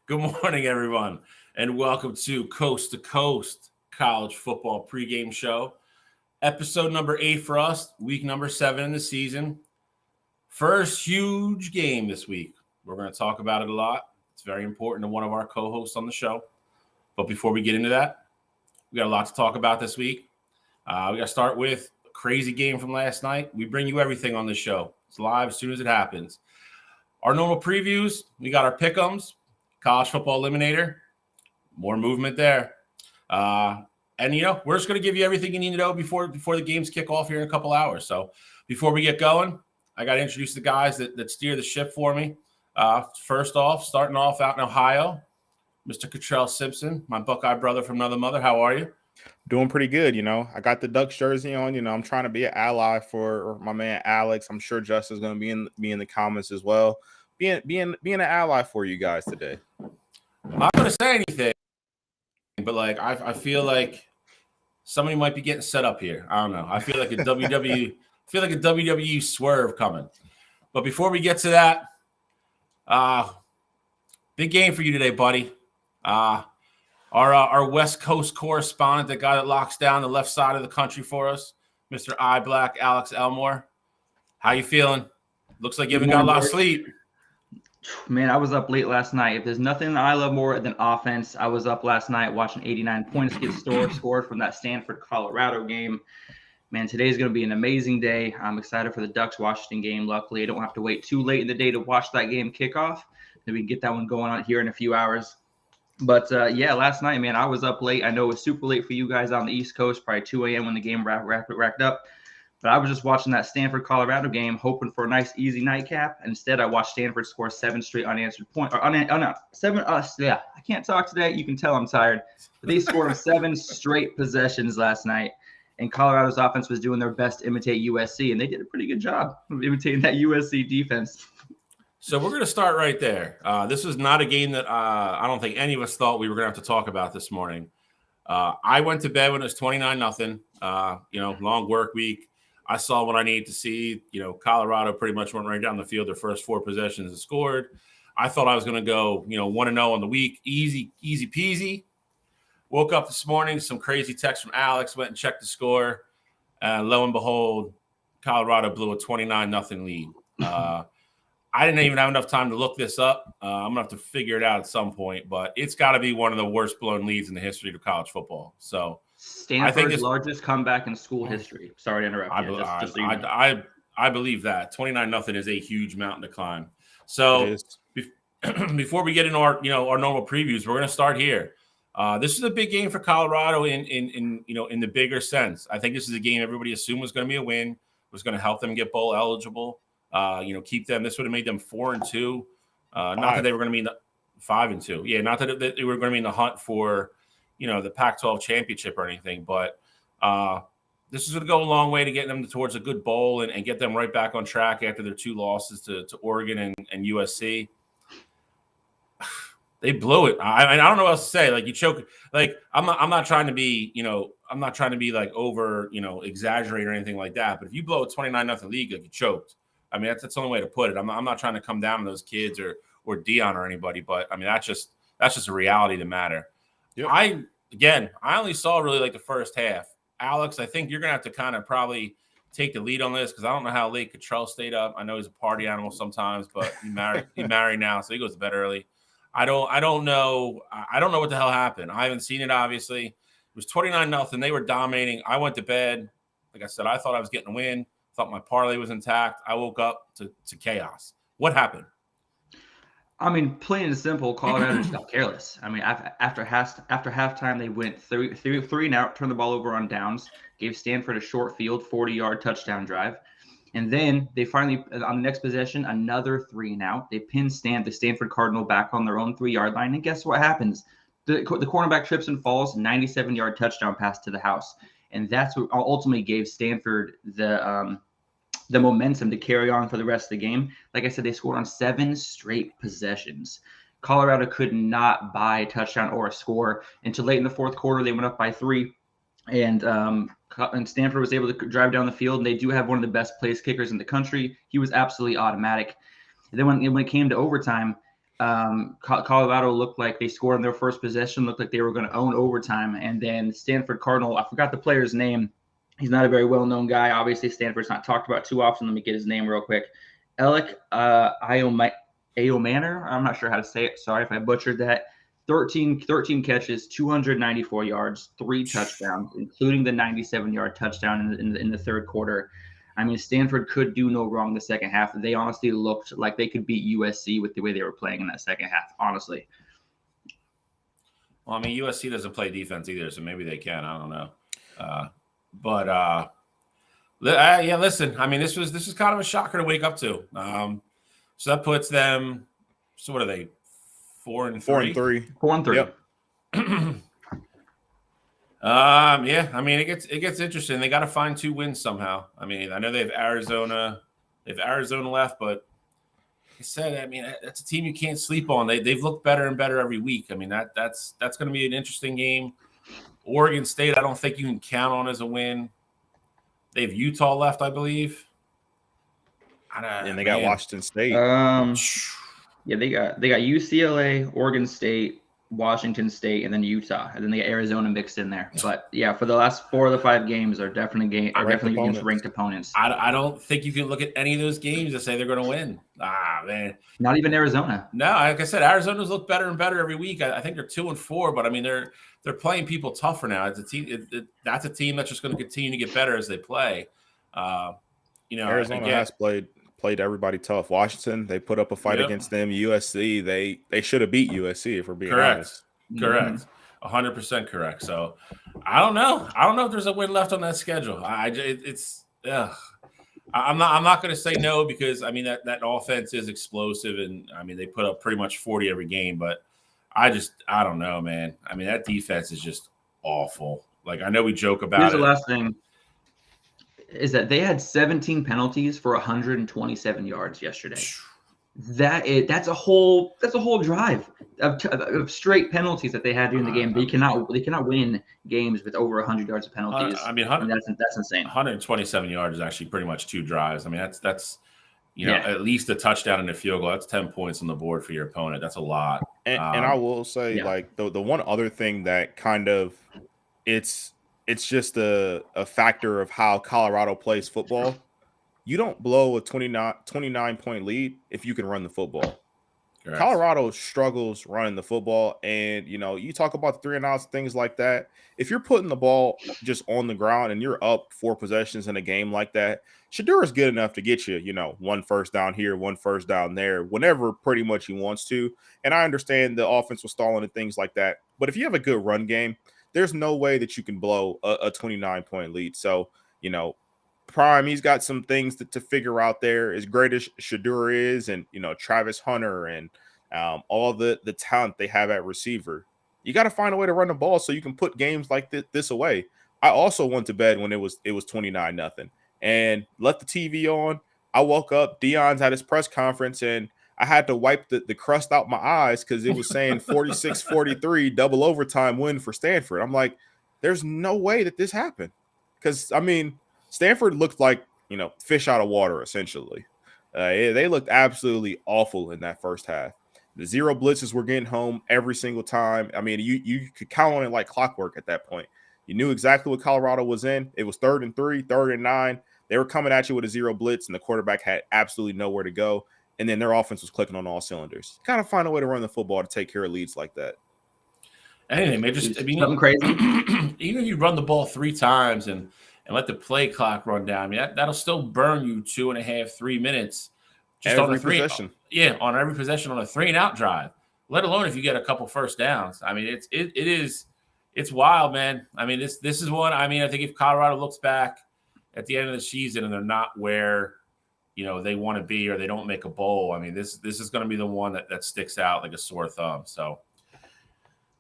Good morning, everyone, and welcome to Coast College Football Pregame Show. Episode number 8 for us, week number 7 in the season. First huge game this week. We're going to talk about it a lot. It's very important to one of our co-hosts on the show. But before we get into that, we got a lot to talk about this week. We got to start with a crazy game from last night. We bring you everything on this show. It's live as soon as it happens. Our normal previews, we got our pick'ems, College Football Eliminator, more movement there. And, we're just going to give you everything you need to know before the games kick off here in a couple hours. So before we get going, I got to introduce the guys that steer the ship for me. First off, starting off out in Ohio, Mr. Cottrell Simpson, my Buckeye brother from another mother. How are you? Doing pretty good, I got the Ducks jersey on. I'm trying to be an ally for my man Alex. I'm sure Justin's going to be in the comments as well. Being an ally for you guys today. I'm not going to say anything, but I feel like somebody might be getting set up here. I don't know. I feel like a WWE swerve coming. But before we get to that, big game for you today, buddy. Our West Coast correspondent, the guy that locks down the left side of the country for us, Mr. I Black, Alex Elmore. How you feeling? Looks like you haven't got a lot of sleep. Man, I was up late last night. If there's nothing I love more than offense, I was up last night watching 89 points get scored from that Stanford-Colorado game. Man, today's going to be an amazing day. I'm excited for the Ducks-Washington game. Luckily, I don't have to wait too late in the day to watch that game kick off. Then we can get that one going on here in a few hours. But, last night, man, I was up late. I know it was super late for you guys on the East Coast, probably 2 a.m. when the game racked up. But I was just watching that Stanford-Colorado game, hoping for a nice, easy nightcap. Instead, I watched Stanford score 7 straight unanswered points. I can't talk today. You can tell I'm tired. But they scored 7 straight possessions last night. And Colorado's offense was doing their best to imitate USC, and they did a pretty good job of imitating that USC defense. So we're going to start right there. This was not a game that I don't think any of us thought we were going to have to talk about this morning. I went to bed when it was 29-0, long work week. I saw what I needed to see. Colorado pretty much went right down the field. Their first 4 possessions and scored. I thought I was going to go, 1-0 on the week. Easy peasy. Woke up this morning, some crazy text from Alex, went and checked the score. Lo and behold, Colorado blew a 29-0 lead. I didn't even have enough time to look this up. I'm going to have to figure it out at some point, but it's got to be one of the worst blown leads in the history of college football. So Stanford's largest comeback in school history. Sorry to interrupt you. I believe that 29-0 is a huge mountain to climb. So before we get into our normal previews, we're going to start here. This is a big game for Colorado in the bigger sense. I think this is a game everybody assumed was going to be a win, was going to help them get bowl eligible. Keep them. This would have made them 4-2. Not that they were going to be 5-2. Yeah, not that they were going to be in the hunt for the Pac-12 championship or anything, but this is going to go a long way to getting them towards a good bowl and get them right back on track after their 2 losses to Oregon and USC. They blew it. I don't know what else to say. You choke. I'm not trying to be over exaggerate or anything like that. But if you blow a 29-0 lead, you choked. I mean that's the only way to put it. I'm not trying to come down on those kids or Dion or anybody, but I mean that's just a reality of the matter. Yep. I only saw really the first half. Alex, I think you're gonna have to kind of probably take the lead on this because I don't know how late Cottrell stayed up. I know he's a party animal sometimes, but he's married now, so he goes to bed early. I don't know what the hell happened. I haven't seen it, obviously. It was 29-0. They were dominating. I went to bed. Like I said, I thought I was getting a win. Thought my parlay was intact. I woke up to chaos. What happened? I mean, plain and simple, Colorado just got careless. I mean, after halftime, they went three and out, turned the ball over on downs, gave Stanford a short field, 40-yard touchdown drive. And then they finally, on the next possession, another 3 and out. They pinned the Stanford Cardinal back on their own 3-yard line. And guess what happens? The cornerback trips and falls, 97-yard touchdown pass to the house. And that's what ultimately gave Stanford the momentum to carry on for the rest of the game. Like I said, they scored on 7 straight possessions. Colorado could not buy a touchdown or a score until late in the fourth quarter. They went up by 3. And Stanford was able to drive down the field. And they do have one of the best place kickers in the country. He was absolutely automatic. And then when it came to overtime, Colorado looked like they scored on their first possession, looked like they were going to own overtime. And then Stanford Cardinal, I forgot the player's name. He's not a very well-known guy. Obviously, Stanford's not talked about too often. Let me get his name real quick. Alec Ayomanor. I'm not sure how to say it. Sorry if I butchered that. 13 catches, 294 yards, 3 touchdowns, including the 97-yard touchdown in the third quarter. I mean, Stanford could do no wrong the second half. They honestly looked like they could beat USC with the way they were playing in that second half, honestly. Well, I mean, USC doesn't play defense either, so maybe they can. I don't know. Yeah, listen, I mean, this is kind of a shocker to wake up to. So that puts them, so what are they, 4-3? 4-3. 4-3. Yep. Yeah, I mean, it gets interesting. They got to find 2 wins somehow. I mean, I know they have Arizona left, but like I said, I mean, that's a team you can't sleep on. They've looked better and better every week. I mean, that's going to be an interesting game. Oregon State, I don't think you can count on as a win. They have Utah left, I believe. And they got Washington State. Yeah, they got UCLA, Oregon State, Washington State, and then Utah, and then they got Arizona mixed in there. But yeah, for the last 4 of the 5 games are definitely against ranked opponents. I don't think you can look at any of those games and say they're going to win. Man, not even Arizona. No, like I said, Arizona's look better and better every week. I think they're 2-4, but I mean they're playing people tougher now. It's a team. That's a team that's just going to continue to get better as they play. Arizona has played everybody tough. Washington, they put up a fight against them. USC, they should have beat USC if we're being honest. Correct. 100% correct. So I don't know. I don't know if there's a win left on that schedule. I'm not going to say no because I mean that offense is explosive and I mean they put up pretty much 40 every game, but I don't know, man. I mean that defense is just awful. Like I know we joke about Here's the last thing. Is that they had 17 penalties for 127 yards yesterday. That's a whole drive of straight penalties that they had during the game. They cannot win games with over 100 yards of penalties. I mean, that's insane. 127 yards is actually pretty much 2 drives. I mean, that's at least a touchdown and a field goal. That's 10 points on the board for your opponent. That's a lot. And I will say, like the one other thing that kind of it's just a factor of how Colorado plays football. You don't blow a 29-point lead if you can run the football. Correct. Colorado struggles running the football. And, you talk about the 3-and-outs, things like that. If you're putting the ball just on the ground and you're up 4 possessions in a game like that, Shedeur is good enough to get you, 1 first down here, 1 first down there, whenever pretty much he wants to. And I understand the offense was stalling and things like that. But if you have a good run game, there's no way that you can blow a 29-point lead. So, Prime, he's got some things to figure out there. As great as Shedeur is and, Travis Hunter and all the talent they have at receiver, you got to find a way to run the ball so you can put games like this away. I also went to bed when it was 29-0 and let the TV on. I woke up, Deion's at his press conference, and I had to wipe the crust out my eyes because it was saying 46-43 double overtime win for Stanford. I'm like, there's no way that this happened. Because, I mean, Stanford looked like, fish out of water, essentially. They looked absolutely awful in that first half. The 0 blitzes were getting home every single time. I mean, you could count on it like clockwork at that point. You knew exactly what Colorado was in. It was 3rd and 3, 3rd and 9. They were coming at you with a 0 blitz, and the quarterback had absolutely nowhere to go. And then their offense was clicking on all cylinders. Got to find a way to run the football to take care of leads like that. Anything, man. Something crazy. Even if you run the ball 3 times and let the play clock run down, I mean, that'll still burn you 2.5, 3 minutes just every on a 3 possession. Yeah, on every possession on a 3-and-out drive. Let alone if you get a couple first downs. I mean, it's wild, man. I mean, this is one. I mean, I think if Colorado looks back at the end of the season and they're not where they want to be or they don't make a bowl, I mean, this is going to be the one that sticks out like a sore thumb. So,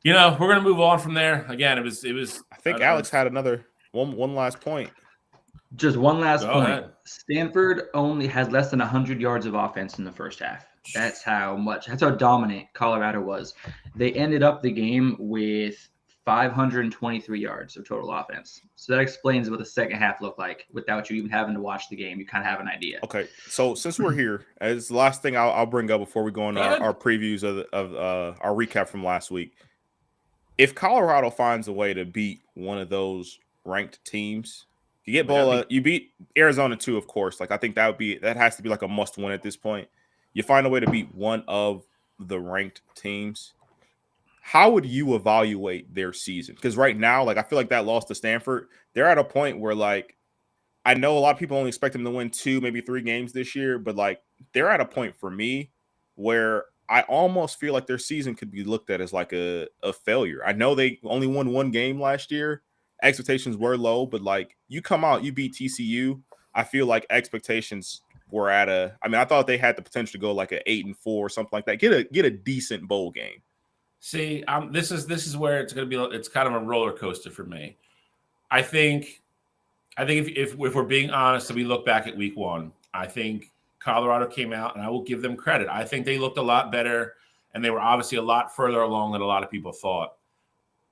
we're going to move on from there. Again, it was. I think Alex had another one last point. Just one last point. Ahead. Stanford only has less than 100 yards of offense in the first half. That's how dominant Colorado was. They ended up the game with 523 yards of total offense. So that explains what the second half looked like without you even having to watch the game. You kind of have an idea. Okay, so since we're here, as the last thing I'll bring up before we go on our previews of our recap from last week, if Colorado finds a way to beat one of those ranked teams, you beat Arizona too, of course. Like I think that has to be like a must win at this point. You find a way to beat one of the ranked teams. How would you evaluate their season? Because right now, like I feel like that loss to Stanford, they're at a point where like I know a lot of people only expect them to win 2, maybe 3 games this year, but like they're at a point for me where I almost feel like their season could be looked at as like a failure. I know they only won 1 game last year. Expectations were low, but like you come out, you beat TCU. I feel like expectations were at I thought they had the potential to go like an 8-4 or something like that. Get a decent bowl game. See, this is where it's going to be. It's kind of a roller coaster for me. I think if we're being honest and we look back at week 1, I think Colorado came out, and I will give them credit. I think they looked a lot better, and they were obviously a lot further along than a lot of people thought.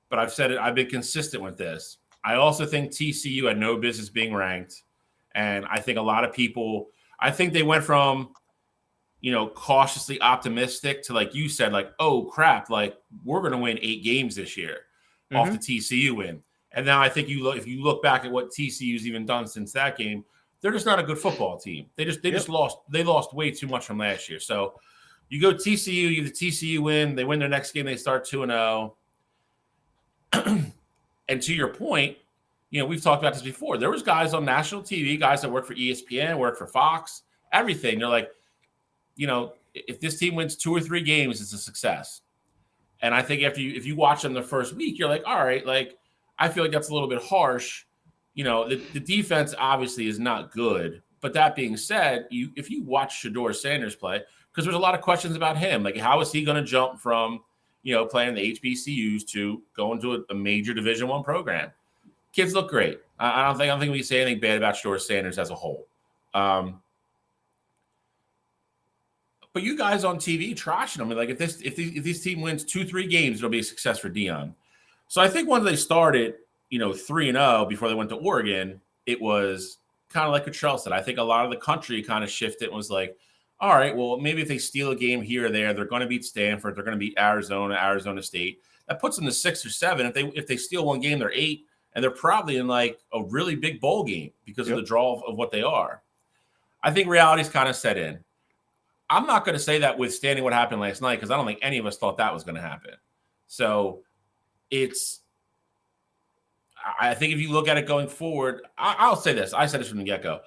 But I've said it. I've been consistent with this. I also think TCU had no business being ranked, and I think a lot of people. I think they went from cautiously optimistic to, like you said, like, oh crap, like we're going to win 8 games this year off the TCU win. And now I think if you look back at what TCU's even done since that game, they're just not a good football team. They just lost way too much from last year. So you go TCU, you have the TCU win, they win their next game, they start 2-0. And to your point, we've talked about this before. There was guys on national TV, guys that work for ESPN, work for Fox, everything. They're like, if this team wins 2 or 3 games, it's a success. And I think if you watch them the first week, you're like, all right, like I feel like that's a little bit harsh. The defense obviously is not good. But that being said, if you watch Shedeur Sanders play, because there's a lot of questions about him, like how is he going to jump from playing the HBCUs to going to a major Division I program? Kids look great. I don't think we can say anything bad about Shedeur Sanders as a whole. But you guys on TV trashing them. Like if this team wins 2-3 games, it'll be a success for Deion. So I think when they started, 3-0 before they went to Oregon, it was kind of like Cottrell said. I think a lot of the country kind of shifted and was like, all right, well, maybe if they steal a game here or there, they're going to beat Stanford, they're going to beat Arizona State. That puts them to 6 or 7. If they steal one game, they're 8, and they're probably in like a really big bowl game because of the draw of what they are. I think reality's kind of set in. I'm not going to say that withstanding what happened last night because I don't think any of us thought that was going to happen. So I think if you look at it going forward, I'll say this. I said this from the get-go.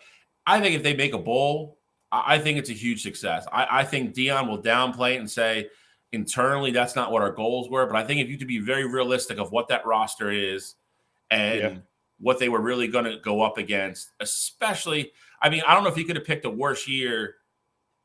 I think if they make a bowl, I think it's a huge success. I think Deion will downplay it and say internally that's not what our goals were. But I think if you to be very realistic of what that roster is and what they were really going to go up against, especially, I don't know if he could have picked a worse year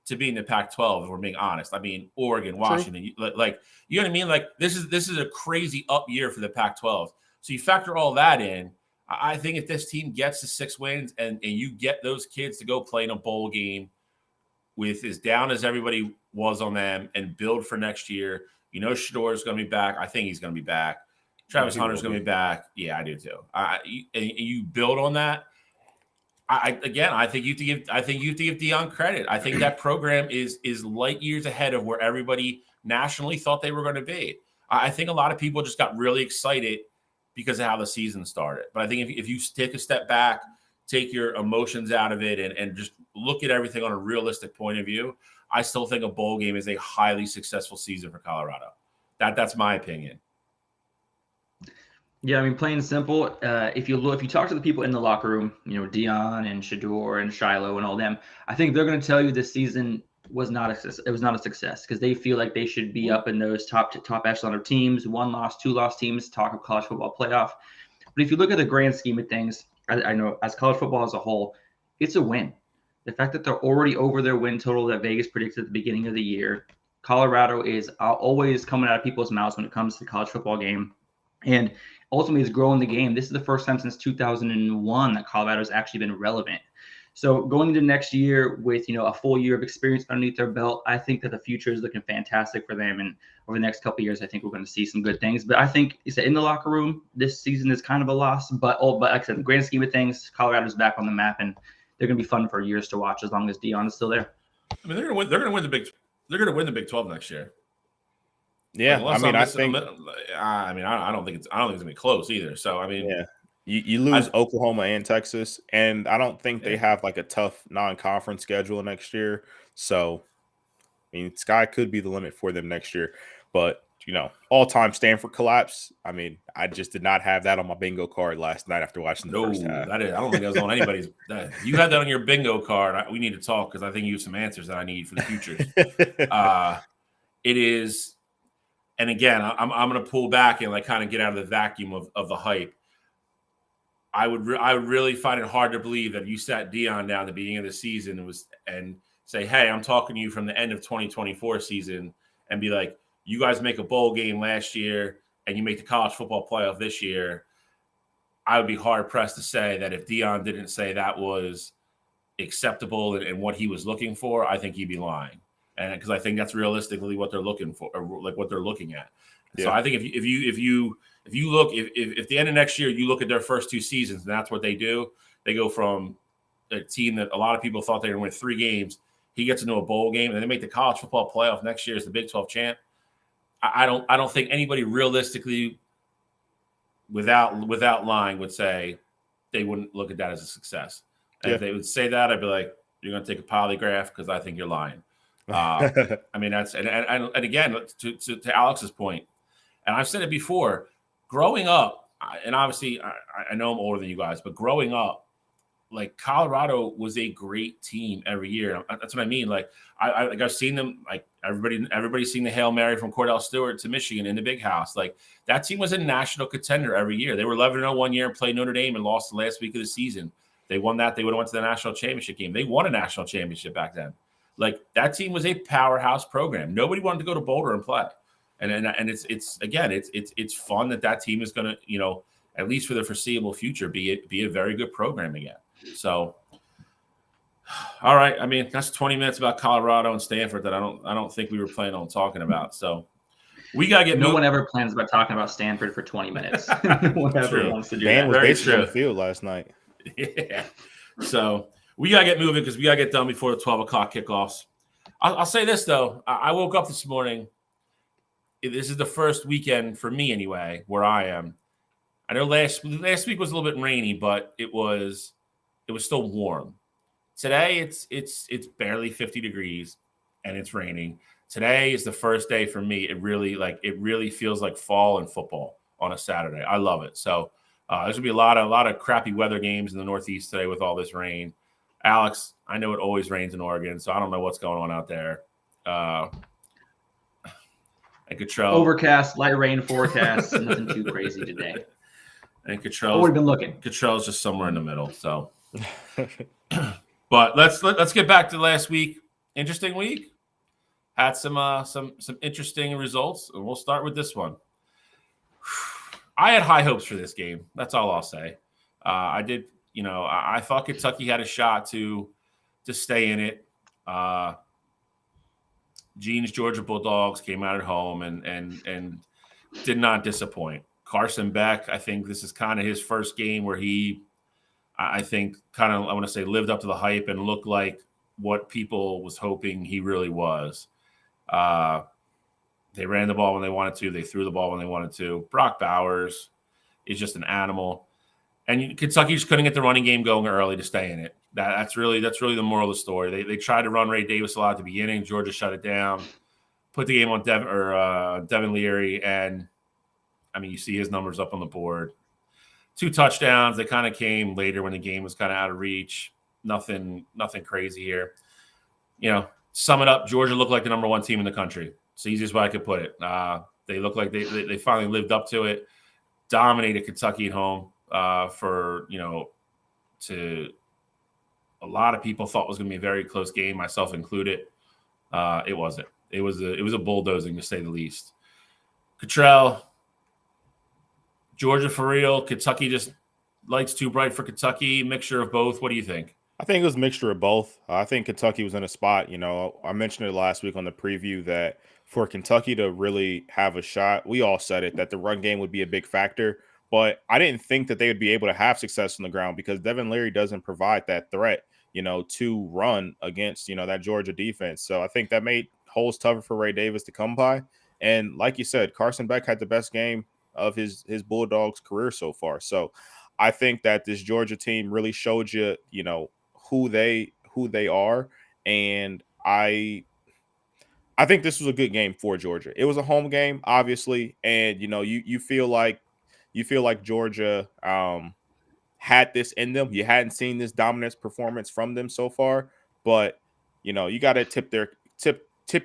to be in the Pac-12, if we're being honest. Oregon, Washington, like, you know what I mean? Like, this is a crazy up year for the Pac-12. So you factor all that in. I think if this team gets to 6 wins and you get those kids to go play in a bowl game with as down as everybody was on them and build for next year, Shedeur is going to be back. I think he's going to be back. Travis Hunter's going to be back. Yeah, I do too. And you build on that. I think you have to give Deion credit. I think that program is light years ahead of where everybody nationally thought they were going to be. I think a lot of people just got really excited because of how the season started. But I think if you take a step back, take your emotions out of it, and just look at everything on a realistic point of view, I still think a bowl game is a highly successful season for Colorado. That's my opinion. Yeah, plain and simple. If you talk to the people in the locker room, Deion and Shedeur and Shiloh and all them, I think they're going to tell you this season was not a success because they feel like they should be up in those top echelon of teams, 1-loss, 2-loss teams, talk of college football playoff. But if you look at the grand scheme of things, I know as college football as a whole, it's a win. The fact that they're already over their win total that Vegas predicted at the beginning of the year, Colorado is always coming out of people's mouths when it comes to the college football game. And ultimately, it's growing the game. This is the first time since 2001 that Colorado has actually been relevant. So going into next year with, a full year of experience underneath their belt, I think that the future is looking fantastic for them. And over the next couple of years, I think we're going to see some good things. But I think in the locker room, this season is kind of a loss. But like I said, in the grand scheme of things, Colorado's back on the map, and they're going to be fun for years to watch as long as Deion is still there. I mean, they're going to win the Big 12 next year. Yeah, like, I don't think it's going to be close either. So I mean, yeah. You lose Oklahoma and Texas, and I don't think they have like a tough non-conference schedule next year. So, I mean, sky could be the limit for them next year. But, all-time Stanford collapse, I mean, I just did not have that on my bingo card last night after watching the first half. I don't think that was on anybody's. You had that on your bingo card. We need to talk because I think you have some answers that I need for the futures. It is, and again, I'm going to pull back and like kind of get out of the vacuum of the hype. I would really find it hard to believe that you sat Deion down at the beginning of the season and say, hey, I'm talking to you from the end of 2024 season and be like, you guys make a bowl game last year and you make the college football playoff this year. I would be hard pressed to say that if Deion didn't say that was acceptable and what he was looking for, I think he'd be lying. And because I think that's realistically what they're looking for, or like what they're looking at. Yeah. So I think if you look, if the end of next year, you look at their first two seasons and that's what they do, they go from a team that a lot of people thought they were going to win 3 games. He gets into a bowl game and they make the college football playoff next year as the Big 12 champ. I don't think anybody realistically without lying would say they wouldn't look at that as a success. And if they would say that, I'd be like, you're going to take a polygraph because I think you're lying. I mean, that's and again, to Alex's point, and I've said it before, growing up, and obviously I know I'm older than you guys, but growing up, like Colorado was a great team every year. That's what I mean. Like I've seen them, like everybody's seen the Hail Mary from Cordell Stewart to Michigan in the Big House. Like that team was a national contender every year. They were 11-0 one year and played Notre Dame and lost the last week of the season. They won that. They would have went to the national championship game. They won a national championship back then. Like that team was a powerhouse program. Nobody wanted to go to Boulder and play. And it's fun that team is going to, at least for the foreseeable future, be a very good program again. So, all right. I mean, that's 20 minutes about Colorado and Stanford that I don't think we were planning on talking about. So we got to get no one ever plans about talking about Stanford for 20 minutes. No one ever wants to do Dan that. was basically on the field last night. Yeah. So we got to get moving because we got to get done before the 12 o'clock kickoffs. I'll say this, though. I woke up this morning. This is the first weekend for me anyway, where I am. I know last week was a little bit rainy, but it was still warm. Today it's barely 50 degrees and it's raining. Today is the first day for me. It really feels like fall and football on a Saturday. I love it. So there's gonna be a lot of crappy weather games in the Northeast today with all this rain. Alex, I know it always rains in Oregon, so I don't know what's going on out there. And Cottrell, overcast, light rain forecast, nothing too crazy today. And Cottrell, we've been looking. Cottrell's just somewhere in the middle. So, but let's get back to last week. Interesting week. Had some interesting results, and we'll start with this one. I had high hopes for this game. That's all I'll say. I did. I thought Kentucky had a shot to stay in it. Gene's Georgia Bulldogs came out at home and did not disappoint. Carson Beck, I think this is kind of his first game where he, I want to say, lived up to the hype and looked like what people was hoping he really was. They ran the ball when they wanted to. They threw the ball when they wanted to. Brock Bowers is just an animal. And Kentucky just couldn't get the running game going early to stay in it. That's really the moral of the story. They tried to run Ray Davis a lot at the beginning. Georgia shut it down, put the game on Devin Leary, and I mean, you see his numbers up on the board. 2 touchdowns. They kind of came later when the game was kind of out of reach. Nothing crazy here. Sum it up, Georgia looked like the number 1 team in the country. It's the easiest way I could put it. They look like they finally lived up to it, dominated Kentucky at home to a lot of people thought was going to be a very close game, myself included. It wasn't. It was a bulldozing, to say the least. Cottrell, Georgia for real. Kentucky just lights too bright for Kentucky. Mixture of both. What do you think? I think it was a mixture of both. I think Kentucky was in a spot, I mentioned it last week on the preview that for Kentucky to really have a shot, we all said it, that the run game would be a big factor. But I didn't think that they would be able to have success on the ground because Devin Leary doesn't provide that threat, to run against, that Georgia defense. So I think that made holes tougher for Ray Davis to come by. And like you said, Carson Beck had the best game of his Bulldogs career so far. So I think that this Georgia team really showed you, who they are, and I think this was a good game for Georgia. It was a home game, obviously, and you feel like Georgia had this in them. You hadn't seen this dominance performance from them so far, but you got to tip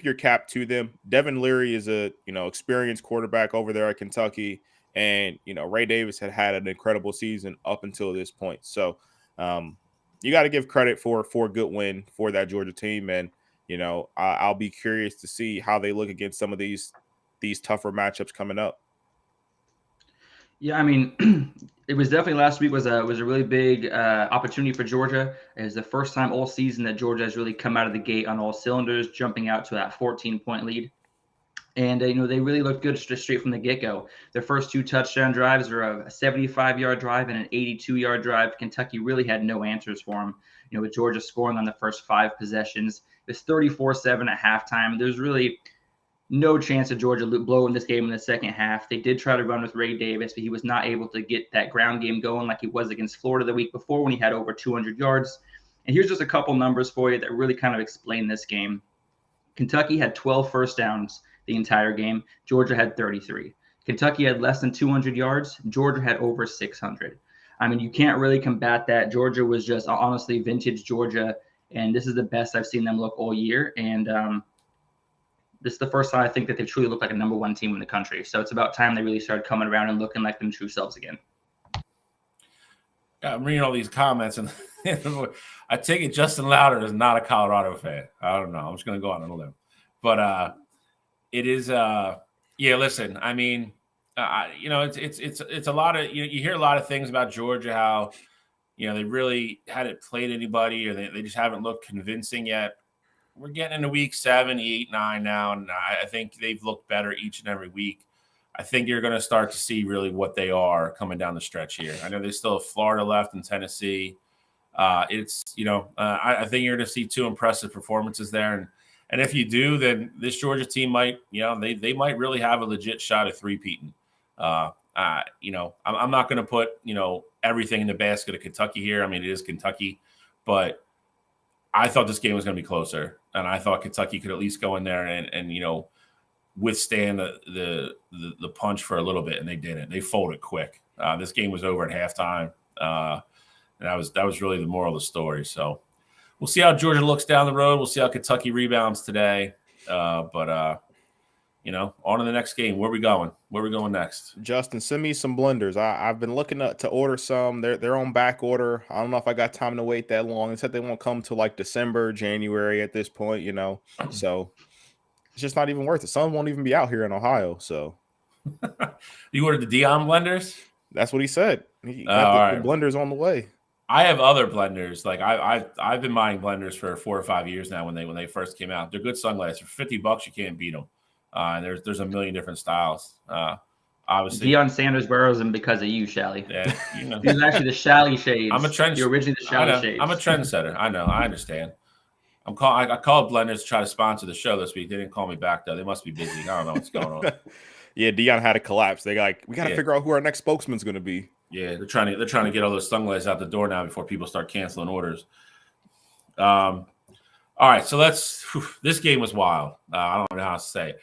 your cap to them. Devin Leary is a experienced quarterback over there at Kentucky, and Ray Davis had an incredible season up until this point. So you got to give credit for a good win for that Georgia team, and I'll be curious to see how they look against some of these tougher matchups coming up. Yeah, I mean, it was definitely last week was a really big opportunity for Georgia. It was the first time all season that Georgia has really come out of the gate on all cylinders, jumping out to that 14-point lead. And, they really looked good straight from the get-go. Their first 2 touchdown drives were a 75-yard drive and an 82-yard drive. Kentucky really had no answers for them, with Georgia scoring on the first 5 possessions. It was 34-7 at halftime. There's really no chance of Georgia blowing this game in the second half. They did try to run with Ray Davis, but he was not able to get that ground game going like he was against Florida the week before when he had over 200 yards. And here's just a couple numbers for you that really kind of explain this game. Kentucky had 12 first downs the entire game. Georgia had 33. Kentucky had less than 200 yards. Georgia had over 600. I mean, you can't really combat that. Georgia was just honestly vintage Georgia, and this is the best I've seen them look all year. And this is the first time I think that they truly look like a number 1 team in the country. So it's about time they really started coming around and looking like them true selves again. Yeah, I'm reading all these comments, and I take it Justin Louder is not a Colorado fan. I don't know. I'm just going to go on a limb. But it is listen, I mean, it's a lot of, you hear a lot of things about Georgia, how, they really hadn't played anybody, or they just haven't looked convincing yet. We're getting into week 7, 8, 9 now, and I think they've looked better each and every week. I think you're going to start to see really what they are coming down the stretch here. I know they still have Florida left and Tennessee. I think you're going to see 2 impressive performances there, and if you do, then this Georgia team might, they might really have a legit shot at three-peating. I'm not going to put, everything in the basket of Kentucky here. I mean, it is Kentucky, but I thought this game was going to be closer, and I thought Kentucky could at least go in there and withstand the punch for a little bit, and they didn't. They folded quick. This game was over at halftime, and that was really the moral of the story. So we'll see how Georgia looks down the road. We'll see how Kentucky rebounds today. But on to the next game. Where are we going? Where are we going next? Justin, send me some blenders. I've been looking to order some. They're on back order. I don't know if I got time to wait that long. They said they won't come till like December, January at this point, So it's just not even worth it. Some won't even be out here in Ohio. So you ordered the Dion blenders? That's what he said. He got the blenders on the way. I have other blenders. Like I've been buying blenders for 4 or 5 years now. When they first came out, they're good sunglasses. For $50, you can't beat them. And there's a million different styles. Obviously, Deion Sanders borrows them because of you, Shally. Yeah, These are actually the Shally shades. I'm a trend. You're originally the Shally shades. I'm a trendsetter. I know. I understand. I called Blenders to try to sponsor the show this week. They didn't call me back though. They must be busy. I don't know what's going on. Yeah, Deion had a collapse. We got to figure out who our next spokesman's going to be. Yeah, they're trying to get all those sunglasses out the door now before people start canceling orders. All right, so this game was wild. I don't know how to say it.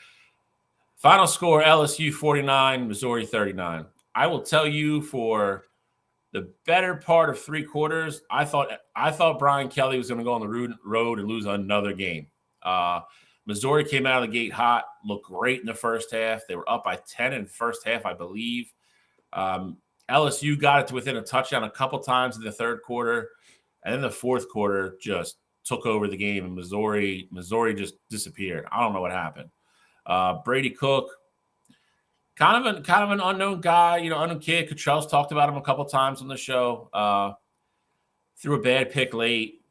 Final score: LSU 49, Missouri 39. I will tell you, for the better part of 3 quarters, I thought Brian Kelly was going to go on the road and lose another game. Missouri came out of the gate hot, looked great in the first half. They were up by 10 in the first half, I believe. LSU got it to within a touchdown a couple times in the third quarter, and then the fourth quarter just took over the game, and Missouri just disappeared. I don't know what happened. Brady Cook, kind of an unknown guy, unknown kid. Cottrell's talked about him a couple times on the show. Threw a bad pick late.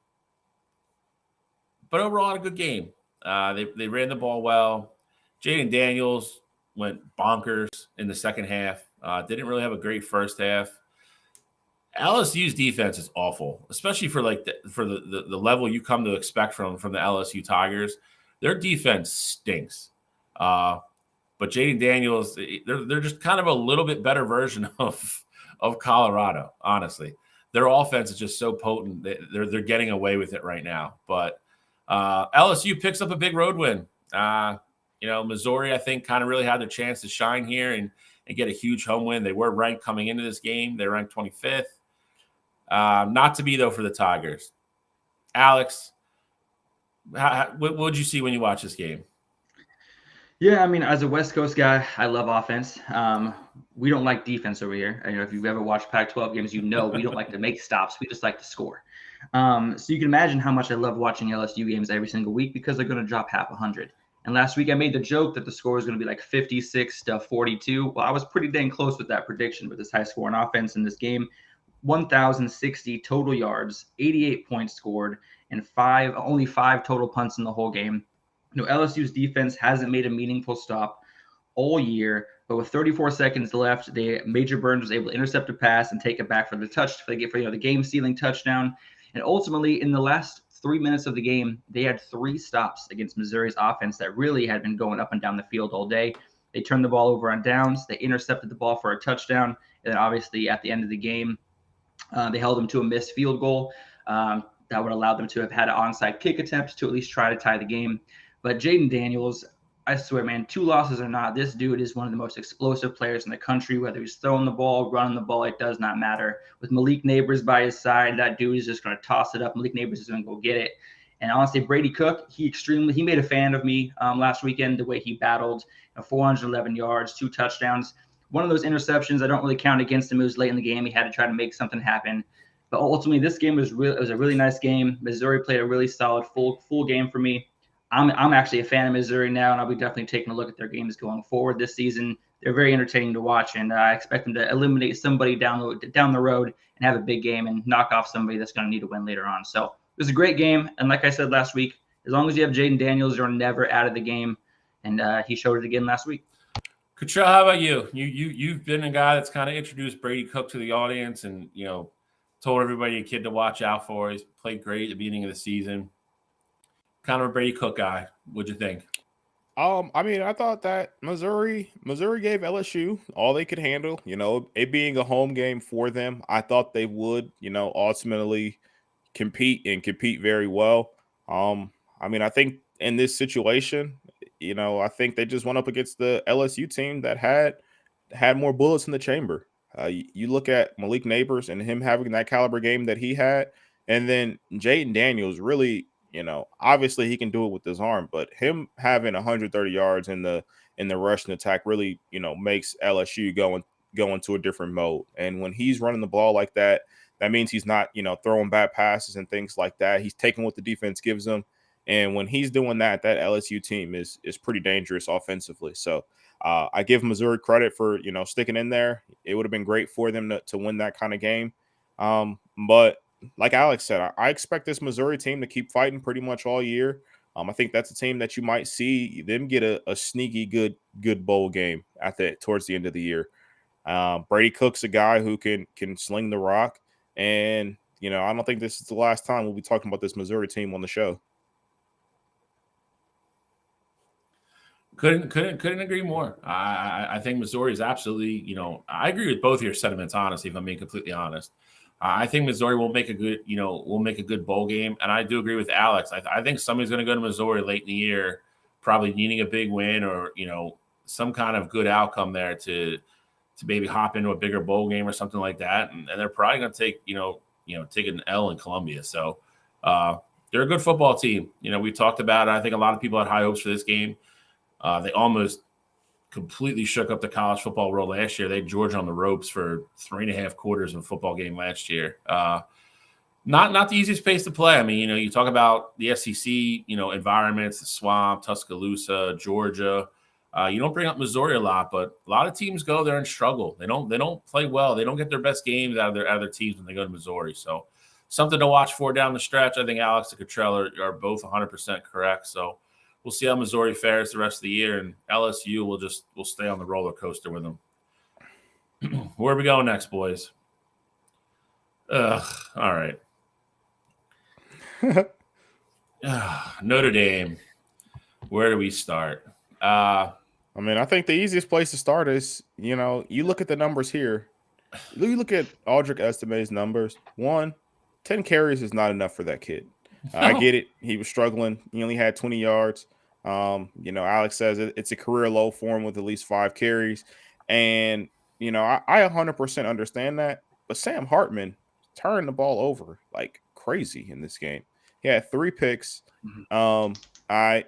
but overall, a good game. They ran the ball well. Jaden Daniels went bonkers in the second half. Didn't really have a great first half. LSU's defense is awful, especially for the level you come to expect from the LSU Tigers. Their defense stinks. But Jaden Daniels, they're just kind of a little bit better version of Colorado, honestly. Their offense is just so potent. They're getting away with it right now. But LSU picks up a big road win. Missouri, I think, kind of really had their chance to shine here and get a huge home win. They were ranked coming into this game. They ranked 25th. Not to be, though, for the Tigers. Alex, what did you see when you watched this game? Yeah, I mean, as a West Coast guy, I love offense. We don't like defense over here. If you've ever watched Pac-12 games, we don't like to make stops. We just like to score. So you can imagine how much I love watching LSU games every single week because they're going to drop half 100. And last week I made the joke that the score was going to be like 56-42. Well, I was pretty dang close with that prediction with this high scoring offense in this game. 1,060 total yards, 88 points scored, and only five total punts in the whole game. LSU's defense hasn't made a meaningful stop all year, but with 34 seconds left, Major Burns was able to intercept a pass and take it back for the game-sealing touchdown. And ultimately, in the last 3 minutes of the game, they had 3 stops against Missouri's offense that really had been going up and down the field all day. They turned the ball over on downs. They intercepted the ball for a touchdown. And then obviously at the end of the game, they held them to a missed field goal that would allow them to have had an onside kick attempt to at least try to tie the game. But Jaden Daniels, I swear, man, 2 losses or not, this dude is one of the most explosive players in the country. Whether he's throwing the ball, running the ball, it does not matter. With Malik Neighbors by his side, that dude is just going to toss it up. Malik Neighbors is going to go get it. And honestly, Brady Cook, he made a fan of me last weekend, the way he battled. 411 yards, 2 touchdowns. One of those interceptions I don't really count against him. It was late in the game. He had to try to make something happen. But ultimately, this game was a really nice game. Missouri played a really solid full game for me. I'm actually a fan of Missouri now, and I'll be definitely taking a look at their games going forward this season. They're very entertaining to watch, and I expect them to eliminate somebody down the road and have a big game and knock off somebody that's going to need a win later on. So it was a great game, and like I said last week, as long as you have Jaden Daniels, you're never out of the game, and he showed it again last week. Cottrell, how about you? You've been a guy that's kind of introduced Brady Cook to the audience, and told everybody a kid to watch out for. He's played great at the beginning of the season. Kind of a Brady Cook guy. What'd you think? I mean, I thought that Missouri gave LSU all they could handle. It being a home game for them, I thought they would, ultimately compete very well. I mean, I think in this situation, I think they just went up against the LSU team that had more bullets in the chamber. You look at Malik Neighbors and him having that caliber game that he had, and then Jaden Daniels really. Obviously he can do it with his arm, but him having 130 yards in the rushing attack really, makes LSU go into a different mode. And when he's running the ball like that, that means he's not, throwing bad passes and things like that. He's taking what the defense gives him. And when he's doing that, that LSU team is pretty dangerous offensively. So I give Missouri credit for, sticking in there. It would have been great for them to win that kind of game. But like Alex said, I expect this Missouri team to keep fighting pretty much all year. I think that's a team that you might see them get a sneaky good bowl game towards the end of the year. Brady Cook's a guy who can sling the rock, and I don't think this is the last time we'll be talking about this Missouri team on the show. Couldn't agree more. I think Missouri is absolutely, I agree with both of your sentiments, honestly, if I'm being completely honest. I think Missouri will make a good bowl game, and I do agree with Alex. I think somebody's going to go to Missouri late in the year, probably needing a big win or some kind of good outcome there to maybe hop into a bigger bowl game or something like that, and they're probably going to take take an L in Columbia. So they're a good football team. We talked about it. I think a lot of people had high hopes for this game. They almost completely shook up the college football world last year. They had Georgia on the ropes for 3.5 quarters of a football game last year. Not the easiest place to play. I mean, you talk about the SEC, environments, the Swamp, Tuscaloosa, Georgia. You don't bring up Missouri a lot, but a lot of teams go there and struggle. They don't play well. They don't get their best games out of their teams when they go to Missouri. So something to watch for down the stretch. I think Alex and Cottrell are both 100% correct. So we'll see how Missouri fares the rest of the year, and LSU will stay on the roller coaster with them. Where are we going next, boys? All right. Notre Dame. Where do we start? I think the easiest place to start is, you look at the numbers here. You look at Audric Estime's numbers. 10 carries is not enough for that kid. I get it. He was struggling. He only had 20 yards. Alex says it's a career low for him with at least 5 carries. And, I 100% understand that. But Sam Hartman turned the ball over like crazy in this game. He had 3 picks. I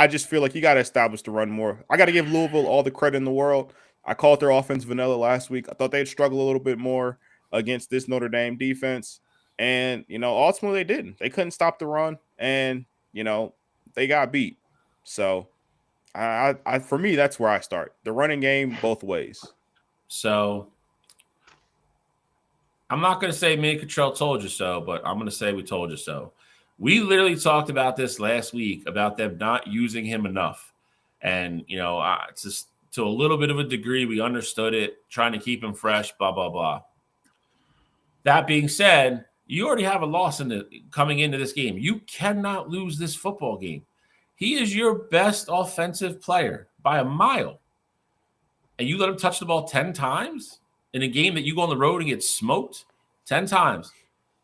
just feel like you got to establish the run more. I got to give Louisville all the credit in the world. I called their offense vanilla last week. I thought they'd struggle a little bit more against this Notre Dame defense. And, ultimately they didn't. They couldn't stop the run. And, they got beat. So, I for me, that's where I start. The running game both ways. So, I'm not going to say me and Cottrell told you so, but I'm going to say we told you so. We literally talked about this last week, about them not using him enough. And, just to a little bit of a degree, we understood it, trying to keep him fresh, blah, blah, blah. That being said, you already have a loss coming into this game. You cannot lose this football game. He is your best offensive player by a mile. And you let him touch the ball 10 times in a game that you go on the road and get smoked 10 times.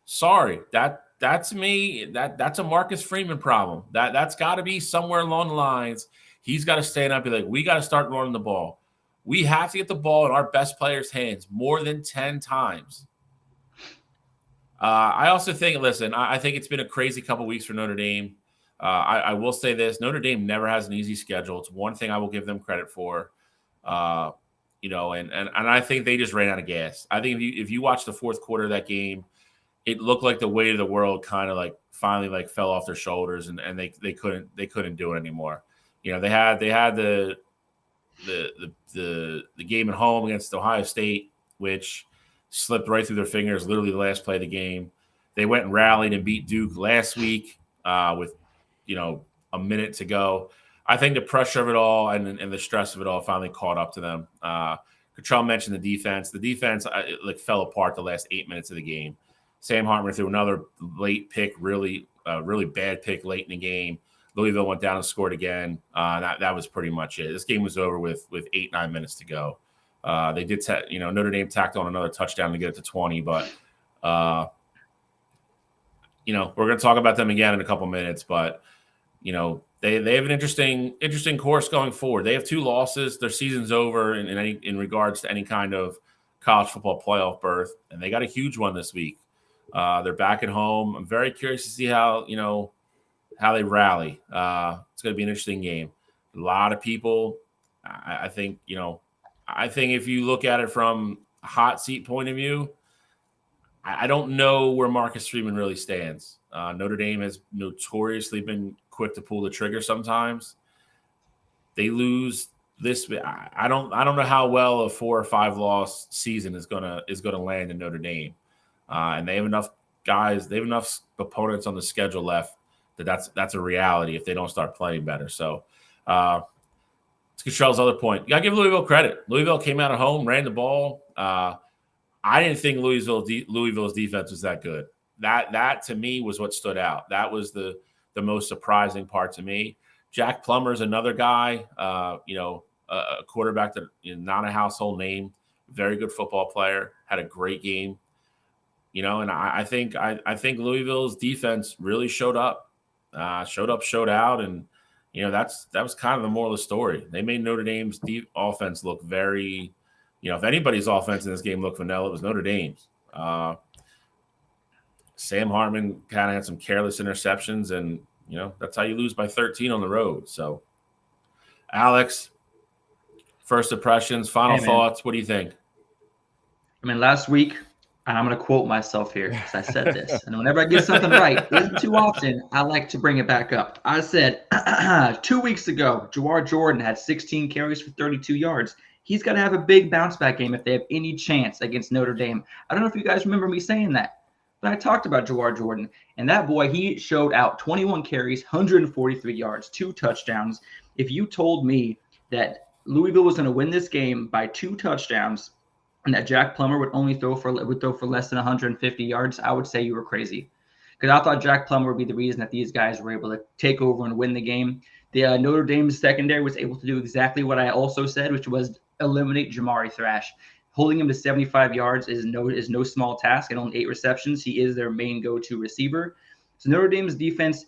Sorry, that's me. That's a Marcus Freeman problem. That's got to be somewhere along the lines. He's got to stand up and be like, we got to start running the ball. We have to get the ball in our best players' hands more than 10 times. I also think, I think it's been a crazy couple weeks for Notre Dame. I will say this: Notre Dame never has an easy schedule. It's one thing I will give them credit for. And I think they just ran out of gas. I think if you watch the fourth quarter of that game, it looked like the weight of the world kind of finally fell off their shoulders, and they couldn't do it anymore. They had the game at home against Ohio State, which slipped right through their fingers, literally the last play of the game. They went and rallied and beat Duke last week with a minute to go. I think the pressure of it all and the stress of it all finally caught up to them. Cottrell mentioned the defense. The defense fell apart the last 8 minutes of the game. Sam Hartman threw another late pick, really bad pick late in the game. Louisville went down and scored again. That was pretty much it. This game was over with 8-9 minutes to go. They did, Notre Dame tacked on another touchdown to get it to 20, but we're going to talk about them again in a couple minutes. But they have an interesting course going forward. They have 2 losses. Their season's over in regards to any kind of college football playoff berth, and they got a huge one this week. They're back at home. I'm very curious to see how they rally. It's going to be an interesting game. A lot of people, I think if you look at it from a hot seat point of view, I don't know where Marcus Freeman really stands. Notre Dame has notoriously been quick to pull the trigger sometimes. They lose this. I don't know how well a 4 or 5 loss season is gonna land in Notre Dame. And they have enough guys, they have enough opponents on the schedule left that's a reality if they don't start playing better. So to Cottrell's other point, you got to give Louisville credit. Louisville came out at home, ran the ball. I didn't think Louisville's defense was that good. That to me was what stood out. That was the most surprising part to me. Jack Plummer's another guy, a quarterback that not a household name, very good football player, had a great game. And I think Louisville's defense really showed up, showed out, and that was kind of the moral of the story. They made Notre Dame's offense look very, if anybody's offense in this game looked vanilla, it was Notre Dame's. Sam Hartman kind of had some careless interceptions, and that's how you lose by 13 on the road. So, Alex, first impressions, final thoughts. What do you think? Last week, and I'm going to quote myself here because I said this. And whenever I get something right, isn't too often, I like to bring it back up. I said 2 weeks ago, Jawar Jordan had 16 carries for 32 yards. He's got to have a big bounce back game if they have any chance against Notre Dame. I don't know if you guys remember me saying that. But I talked about Jawar Jordan, and that boy, he showed out 21 carries, 143 yards, 2 touchdowns. If you told me that Louisville was going to win this game by 2 touchdowns and that Jack Plummer would throw for less than 150 yards, I would say you were crazy. Because I thought Jack Plummer would be the reason that these guys were able to take over and win the game. The Notre Dame secondary was able to do exactly what I also said, which was eliminate Jamari Thrash. Holding him to 75 yards is no small task, and only 8 receptions. He is their main go-to receiver. So Notre Dame's defense,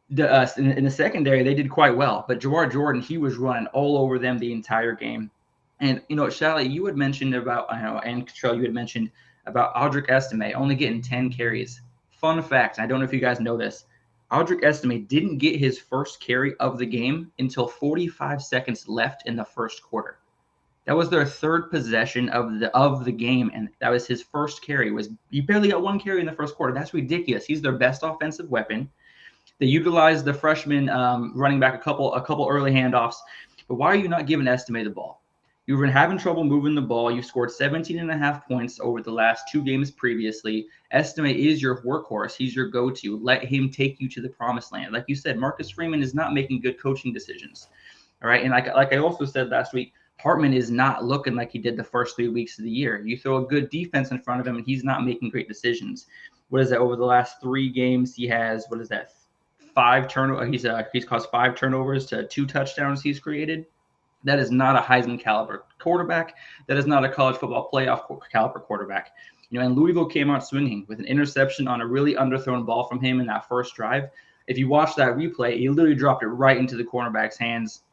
in the secondary, they did quite well. But Jawar Jordan, he was running all over them the entire game. And, Shally, you had mentioned about, and Cottrell, you had mentioned about Audric Estime only getting 10 carries. Fun fact, I don't know if you guys know this, Audric Estime didn't get his first carry of the game until 45 seconds left in the first quarter. That was their third possession of the game, and that was his first carry. He barely got 1 carry in the first quarter. That's ridiculous. He's their best offensive weapon. They utilized the freshman running back a couple early handoffs. But why are you not giving Estime the ball? You've been having trouble moving the ball. You scored 17.5 points over the last 2 games previously. Estime is your workhorse. He's your go-to. Let him take you to the promised land. Like you said, Marcus Freeman is not making good coaching decisions. All right, and like I also said last week, Hartman is not looking like he did the first 3 weeks of the year. You throw a good defense in front of him, and he's not making great decisions. What is that? Over the last 3 games, he has, 5 turnovers. He's caused 5 turnovers to 2 touchdowns he's created. That is not a Heisman caliber quarterback. That is not a college football playoff caliber quarterback. And Louisville came out swinging with an interception on a really underthrown ball from him in that first drive. If you watch that replay, he literally dropped it right into the cornerback's hands,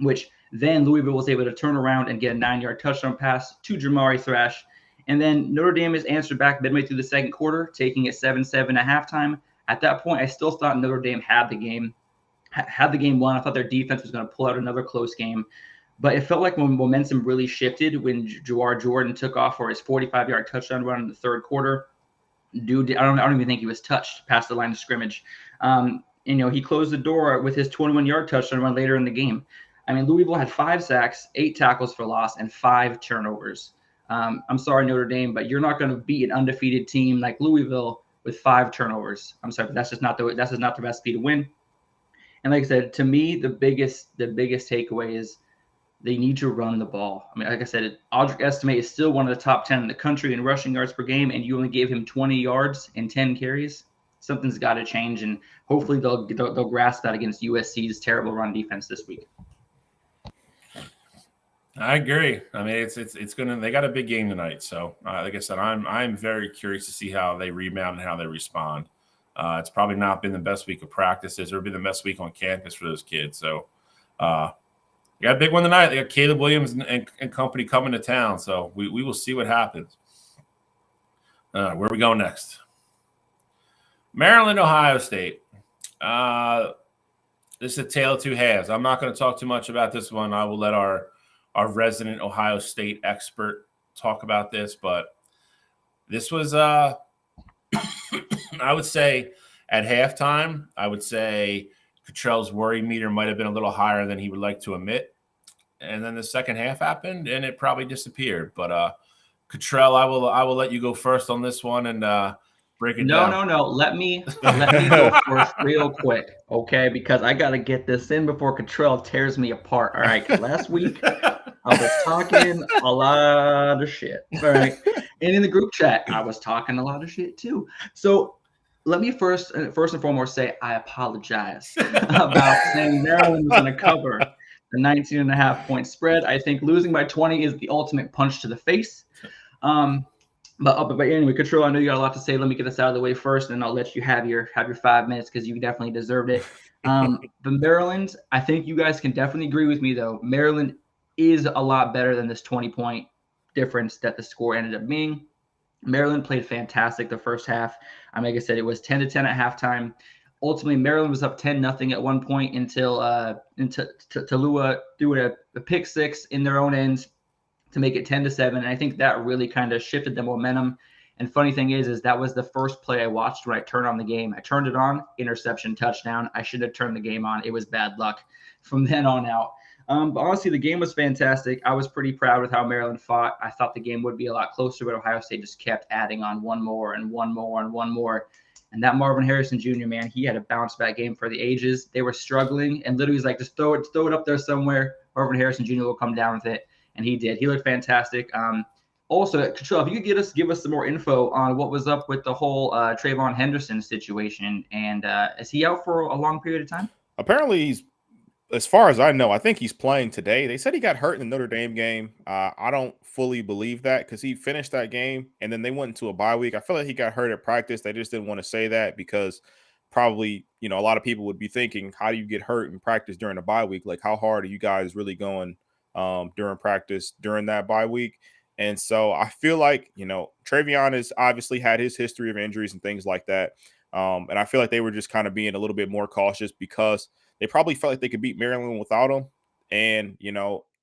which then Louisville was able to turn around and get a 9-yard touchdown pass to Jamari Thrash. And then Notre Dame has answered back midway through the second quarter, taking it 7-7 at halftime. At that point, I still thought Notre Dame had the game won. I thought their defense was going to pull out another close game. But it felt like when momentum really shifted when Jawar Jordan took off for his 45-yard touchdown run in the third quarter. Dude, I don't even think he was touched past the line of scrimmage. He closed the door with his 21-yard touchdown run later in the game. I mean, Louisville had 5 sacks, 8 tackles for loss, and 5 turnovers. I'm sorry, Notre Dame, but you're not going to beat an undefeated team like Louisville with 5 turnovers. I'm sorry, but that's just not the recipe to win. And like I said, to me, the biggest takeaway is they need to run the ball. I mean, like I said, Audric Estime is still one of the top 10 in the country in rushing yards per game, and you only gave him 20 yards and 10 carries. Something's got to change, and hopefully they'll grasp that against USC's terrible run defense this week. I agree. I mean, it's gonna. They got a big game tonight, so like I said, I'm very curious to see how they rebound and how they respond. It's probably not been the best week of practices or been the best week on campus for those kids. So, they got a big one tonight. They got Caleb Williams and company coming to town, so we will see what happens. Where we go next? Maryland, Ohio State. This is a tale of 2 halves. I'm not going to talk too much about this one. I will let our resident Ohio State expert talk about this, but this was, I would say at halftime, I would say Cottrell's worry meter might have been a little higher than he would like to admit. And then the second half happened and it probably disappeared. But Cottrell, I will let you go first on this one and break it down. No. Let me go first real quick, okay? Because I got to get this in before Cottrell tears me apart. All right, last week I was talking a lot of shit. All right, and in the group chat I was talking a lot of shit too. So let me first and foremost say I apologize about saying Maryland was going to cover the 19.5-point spread. I think losing by 20 is the ultimate punch to the face. But anyway, Cottrell, I know you got a lot to say. Let me get this out of the way first, and I'll let you have your 5 minutes because you definitely deserved it. The Maryland, I think you guys can definitely agree with me, though. Maryland is a lot better than this 20-point difference that the score ended up being. Maryland played fantastic the first half. I mean, like I said, it was 10-10 at halftime. Ultimately, Maryland was up 10-0 at one point until Talua threw a pick 6 in their own end to make it 10-7. And I think that really kind of shifted the momentum. And funny thing is that was the first play I watched when I turned on the game. I turned it on, interception, touchdown. I should have turned the game on. It was bad luck from then on out. But honestly, the game was fantastic. I was pretty proud with how Maryland fought. I thought the game would be a lot closer, but Ohio State just kept adding on one more and one more and one more. And that Marvin Harrison Jr., man, he had a bounce back game for the ages. They were struggling, and literally was like, just throw it up there somewhere. Marvin Harrison Jr. will come down with it, and he did. He looked fantastic. Also, Control, if you could give us some more info on what was up with the whole Trayvon Henderson situation, and is he out for a long period of time? Apparently, he's, as far as I know, I think he's playing today. They said he got hurt in the Notre Dame game. I don't fully believe that because he finished that game and then they went into a bye week. I feel like he got hurt at practice. They just didn't want to say that because probably, a lot of people would be thinking, how do you get hurt in practice during a bye week? Like, how hard are you guys really going during practice during that bye week? And so I feel like, Trayvon has obviously had his history of injuries and things like that. And I feel like they were just kind of being a little bit more cautious because they probably felt like they could beat Maryland without him. And,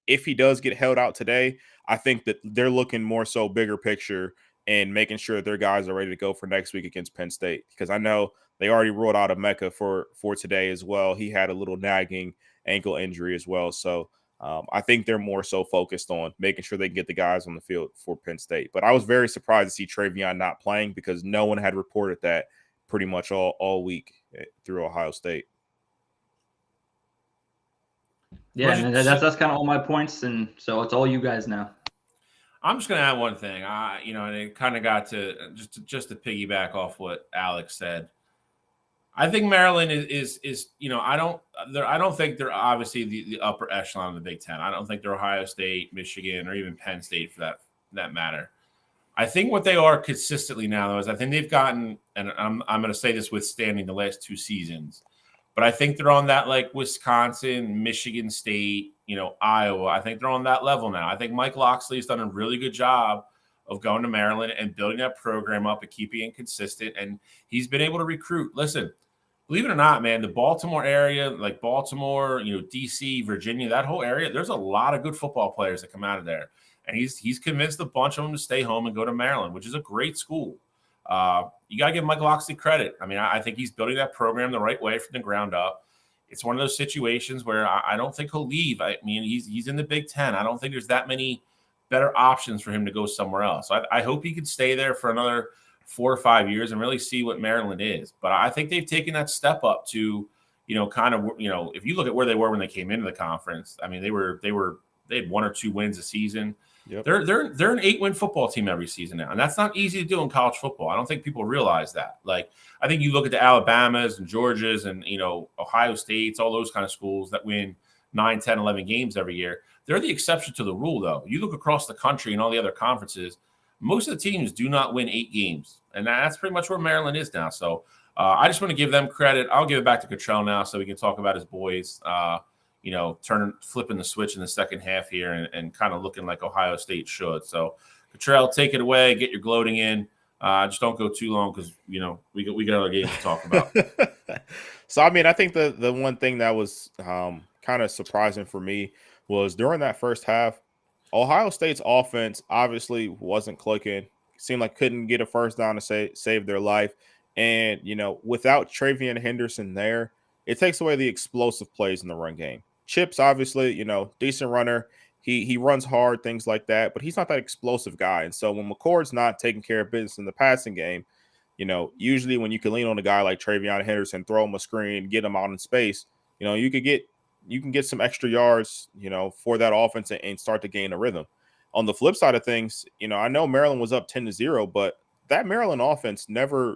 if he does get held out today, I think that they're looking more so bigger picture and making sure that their guys are ready to go for next week against Penn State. Because I know they already ruled out Emeka for today as well. He had a little nagging ankle injury as well. So I think they're more so focused on making sure they can get the guys on the field for Penn State. But I was very surprised to see Trayvon not playing because no one had reported that pretty much all week through Ohio State. Yeah, and that's kind of all my points, and so it's all you guys now. I'm just going to add one thing. And it kind of got to just to piggyback off what Alex said. I think Maryland is I don't think they're obviously the upper echelon of the Big Ten. I don't think they're Ohio State, Michigan, or even Penn State for that matter. I think what they are consistently now, though, is I think they've gotten, and I'm going to say this withstanding the last two seasons, but I think they're on that like Wisconsin, Michigan State, Iowa. I think they're on that level now. I think Mike Locksley has done a really good job of going to Maryland and building that program up and keeping it consistent. And he's been able to recruit. Listen, believe it or not, man, the Baltimore area, like Baltimore, DC, Virginia, that whole area, there's a lot of good football players that come out of there. And he's convinced a bunch of them to stay home and go to Maryland, which is a great school. You got to give Mike Locksley credit. I mean, I think he's building that program the right way from the ground up. It's one of those situations where I don't think he'll leave. I mean, he's in the Big Ten. I don't think there's that many better options for him to go somewhere else. So I hope he could stay there for another 4 or 5 years and really see what Maryland is. But I think they've taken that step up to, if you look at where they were when they came into the conference, I mean, they had 1 or 2 wins a season. Yep. They're an 8-win football team every season now, and that's not easy to do in college football. I don't think people realize that. Like, I think you look at the Alabamas and Georgias and Ohio States, all those kind of schools that win 9, 10, 11 games every year. They're the exception to the rule, though. You look across the country and all the other conferences, most of the teams do not win 8 games, and that's pretty much where Maryland is now. So I just want to give them credit. I'll give it back to Cottrell now so we can talk about his boys. Flipping the switch in the second half here and kind of looking like Ohio State should. So, Cottrell, take it away. Get your gloating in. Just don't go too long because, we got other games to talk about. So, I mean, I think the one thing that was kind of surprising for me was during that first half, Ohio State's offense obviously wasn't clicking. Seemed like couldn't get a first down to save their life. And, without Trayvon Henderson there, it takes away the explosive plays in the run game. Chip's obviously, decent runner. He runs hard, things like that, but he's not that explosive guy. And so when McCord's not taking care of business in the passing game, usually when you can lean on a guy like Trayvon Henderson, throw him a screen, get him out in space, you can get some extra yards, for that offense and start to gain a rhythm. On the flip side of things, I know Maryland was up 10-0, but that Maryland offense never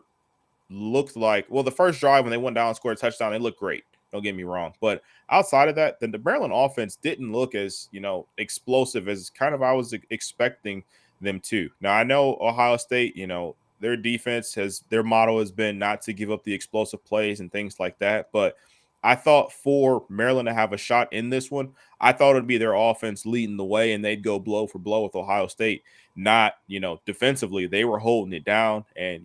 looked like, well, the first drive when they went down and scored a touchdown, they looked great. Don't get me wrong. But outside of that, then the Maryland offense didn't look as, explosive as kind of I was expecting them to. Now, I know Ohio State, their defense their motto has been not to give up the explosive plays and things like that. But I thought for Maryland to have a shot in this one, I thought it would be their offense leading the way and they'd go blow for blow with Ohio State. Not, defensively, they were holding it down. And,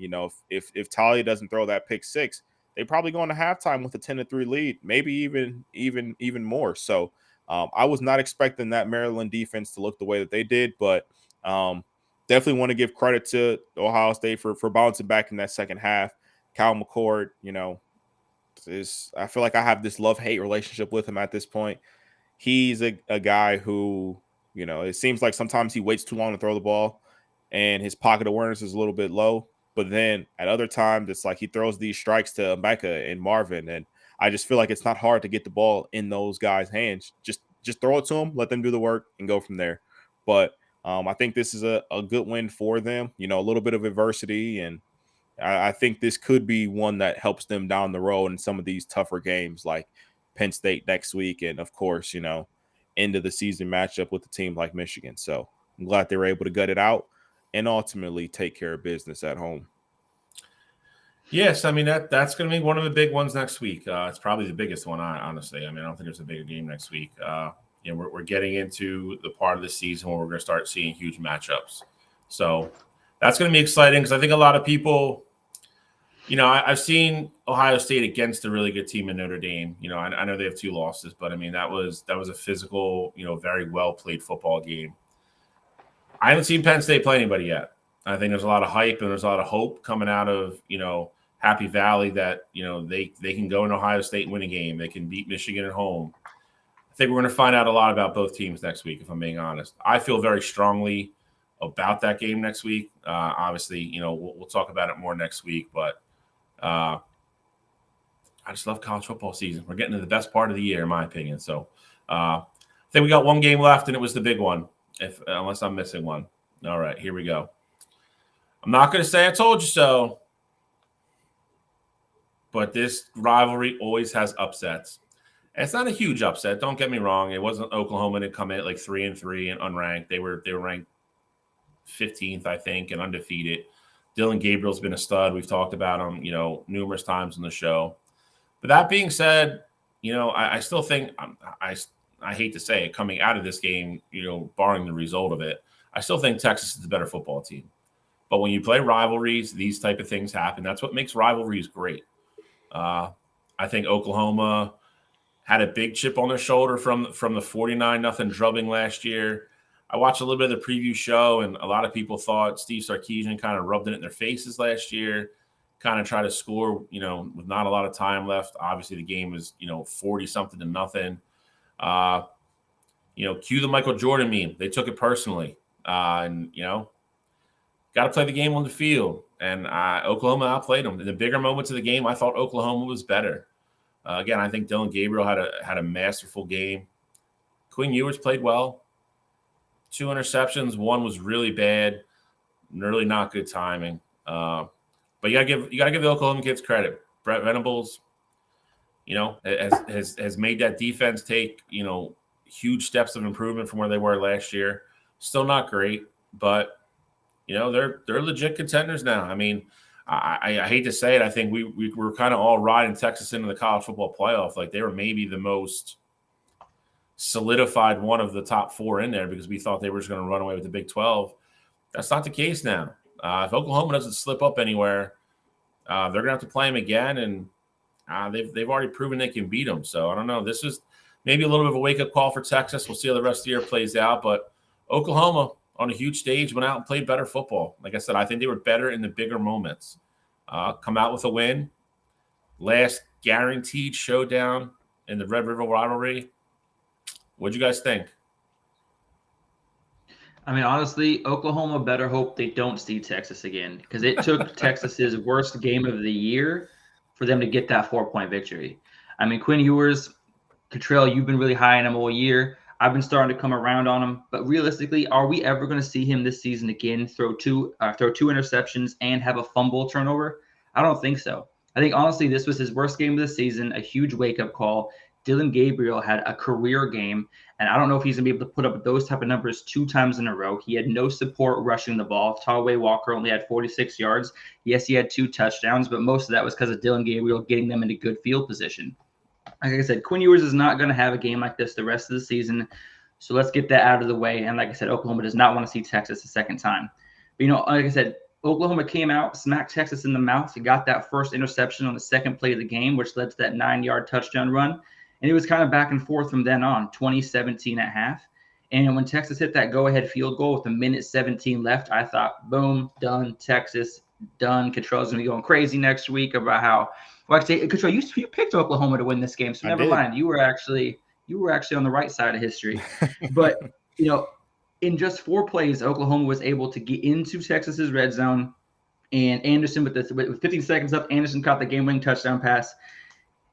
if Talia doesn't throw that pick six, they probably go into halftime with a 10-3 lead, maybe even more. So I was not expecting that Maryland defense to look the way that they did, but definitely want to give credit to Ohio State for bouncing back in that second half. Kyle McCord, I feel like I have this love-hate relationship with him at this point. he's a guy who, you know, it seems like sometimes he waits too long to throw the ball and his pocket awareness is a little bit low. But then at other times, it's like he throws these strikes to Micah and Marvin. And I just feel like it's not hard to get the ball in those guys' hands. Just throw it to them, let them do the work, and go from there. But I think this is a good win for them. You know, a little bit of adversity, and I think this could be one that helps them down the road in some of these tougher games like Penn State next week. And, of course, you know, end of the season matchup with a team like Michigan. So I'm glad they were able to gut it out and ultimately take care of business at home. Yes, I mean, that's going to be one of the big ones next week. It's probably the biggest one, honestly. I mean, I don't think there's a bigger game next week. You know, we're getting into the part of the season where we're going to start seeing huge matchups. So that's going to be exciting because I think a lot of people, you know, I've seen Ohio State against a really good team in Notre Dame. You know, I know they have 2 losses, but I mean, that was a physical, you know, very well played football game. I haven't seen Penn State play anybody yet. I think there's a lot of hype and there's a lot of hope coming out of, you know, Happy Valley that, you know, they can go into Ohio State and win a game. They can beat Michigan at home. I think we're going to find out a lot about both teams next week, if I'm being honest. I feel very strongly about that game next week. Obviously, you know, we'll talk about it more next week, but I just love college football season. We're getting to the best part of the year, in my opinion. So I think we got one game left, and it was the big one, unless I'm missing one. All right, here we go. I'm not going to say I told you so, but this rivalry always has upsets. And it's not a huge upset. Don't get me wrong. It wasn't Oklahoma to come in at like 3-3 and unranked. They were ranked 15th, I think, and undefeated. Dylan Gabriel's been a stud. We've talked about him, you know, numerous times on the show. But that being said, you know, I still think I hate to say it, coming out of this game, you know, barring the result of it, I still think Texas is the better football team. But when you play rivalries, these type of things happen. That's what makes rivalries great. I think Oklahoma had a big chip on their shoulder from the 49-0 drubbing last year. I watched a little bit of the preview show, and a lot of people thought Steve Sarkisian kind of rubbed it in their faces last year, kind of tried to score, you know, with not a lot of time left. Obviously, the game was, you know, 40-something to nothing. You know, cue the Michael Jordan meme. They took it personally. And, you know, got to play the game on the field. And Oklahoma outplayed them. In the bigger moments of the game, I thought Oklahoma was better. Again, I think Dylan Gabriel had a masterful game. Quinn Ewers played well. 2 interceptions. One was really bad, really not good timing. But you gotta give the Oklahoma kids credit. Brett Venables, you know, has made that defense take, you know, huge steps of improvement from where they were last year. Still not great, but you know, they're legit contenders now. I mean, I hate to say it. I think we were kind of all riding Texas into the college football playoff. Like they were maybe the most solidified one of the top 4 in there because we thought they were just going to run away with the Big 12. That's not the case now. If Oklahoma doesn't slip up anywhere, they're going to have to play them again, and they've already proven they can beat them. So I don't know. This is maybe a little bit of a wake-up call for Texas. We'll see how the rest of the year plays out. But Oklahoma, on a huge stage, went out and played better football. Like I said, I think they were better in the bigger moments. Come out with a win. Last guaranteed showdown in the Red River rivalry. What'd you guys think? I mean, honestly, Oklahoma better hope they don't see Texas again because it took Texas's worst game of the year for them to get that 4-point victory. I mean, Quinn Ewers, Cottrell, you've been really high on him all year. I've been starting to come around on him, but realistically, are we ever going to see him this season again throw two interceptions and have a fumble turnover? I don't think so. I think honestly, this was his worst game of the season, a huge wake-up call. Dylan Gabriel had a career game, and I don't know if he's going to be able to put up those type of numbers 2 times in a row. He had no support rushing the ball. Taway Walker only had 46 yards. Yes, he had 2 touchdowns, but most of that was because of Dylan Gabriel getting them into good field position. Like I said, Quinn Ewers is not going to have a game like this the rest of the season, so let's get that out of the way. And like I said, Oklahoma does not want to see Texas a second time. But, you know, like I said, Oklahoma came out, smacked Texas in the mouth. He got that first interception on the second play of the game, which led to that 9-yard touchdown run. And it was kind of back and forth from then on, 20-17 at half. And when Texas hit that go-ahead field goal with 1:17 left, I thought, boom, done, Texas, done. Cottrell's going to be going crazy next week about how – well, actually, Cottrell, you picked Oklahoma to win this game, so never mind. You were actually you were actually on the right side of history. But, in just 4 plays, Oklahoma was able to get into Texas's red zone. And Anderson, with 15 seconds up, Anderson caught the game-winning touchdown pass.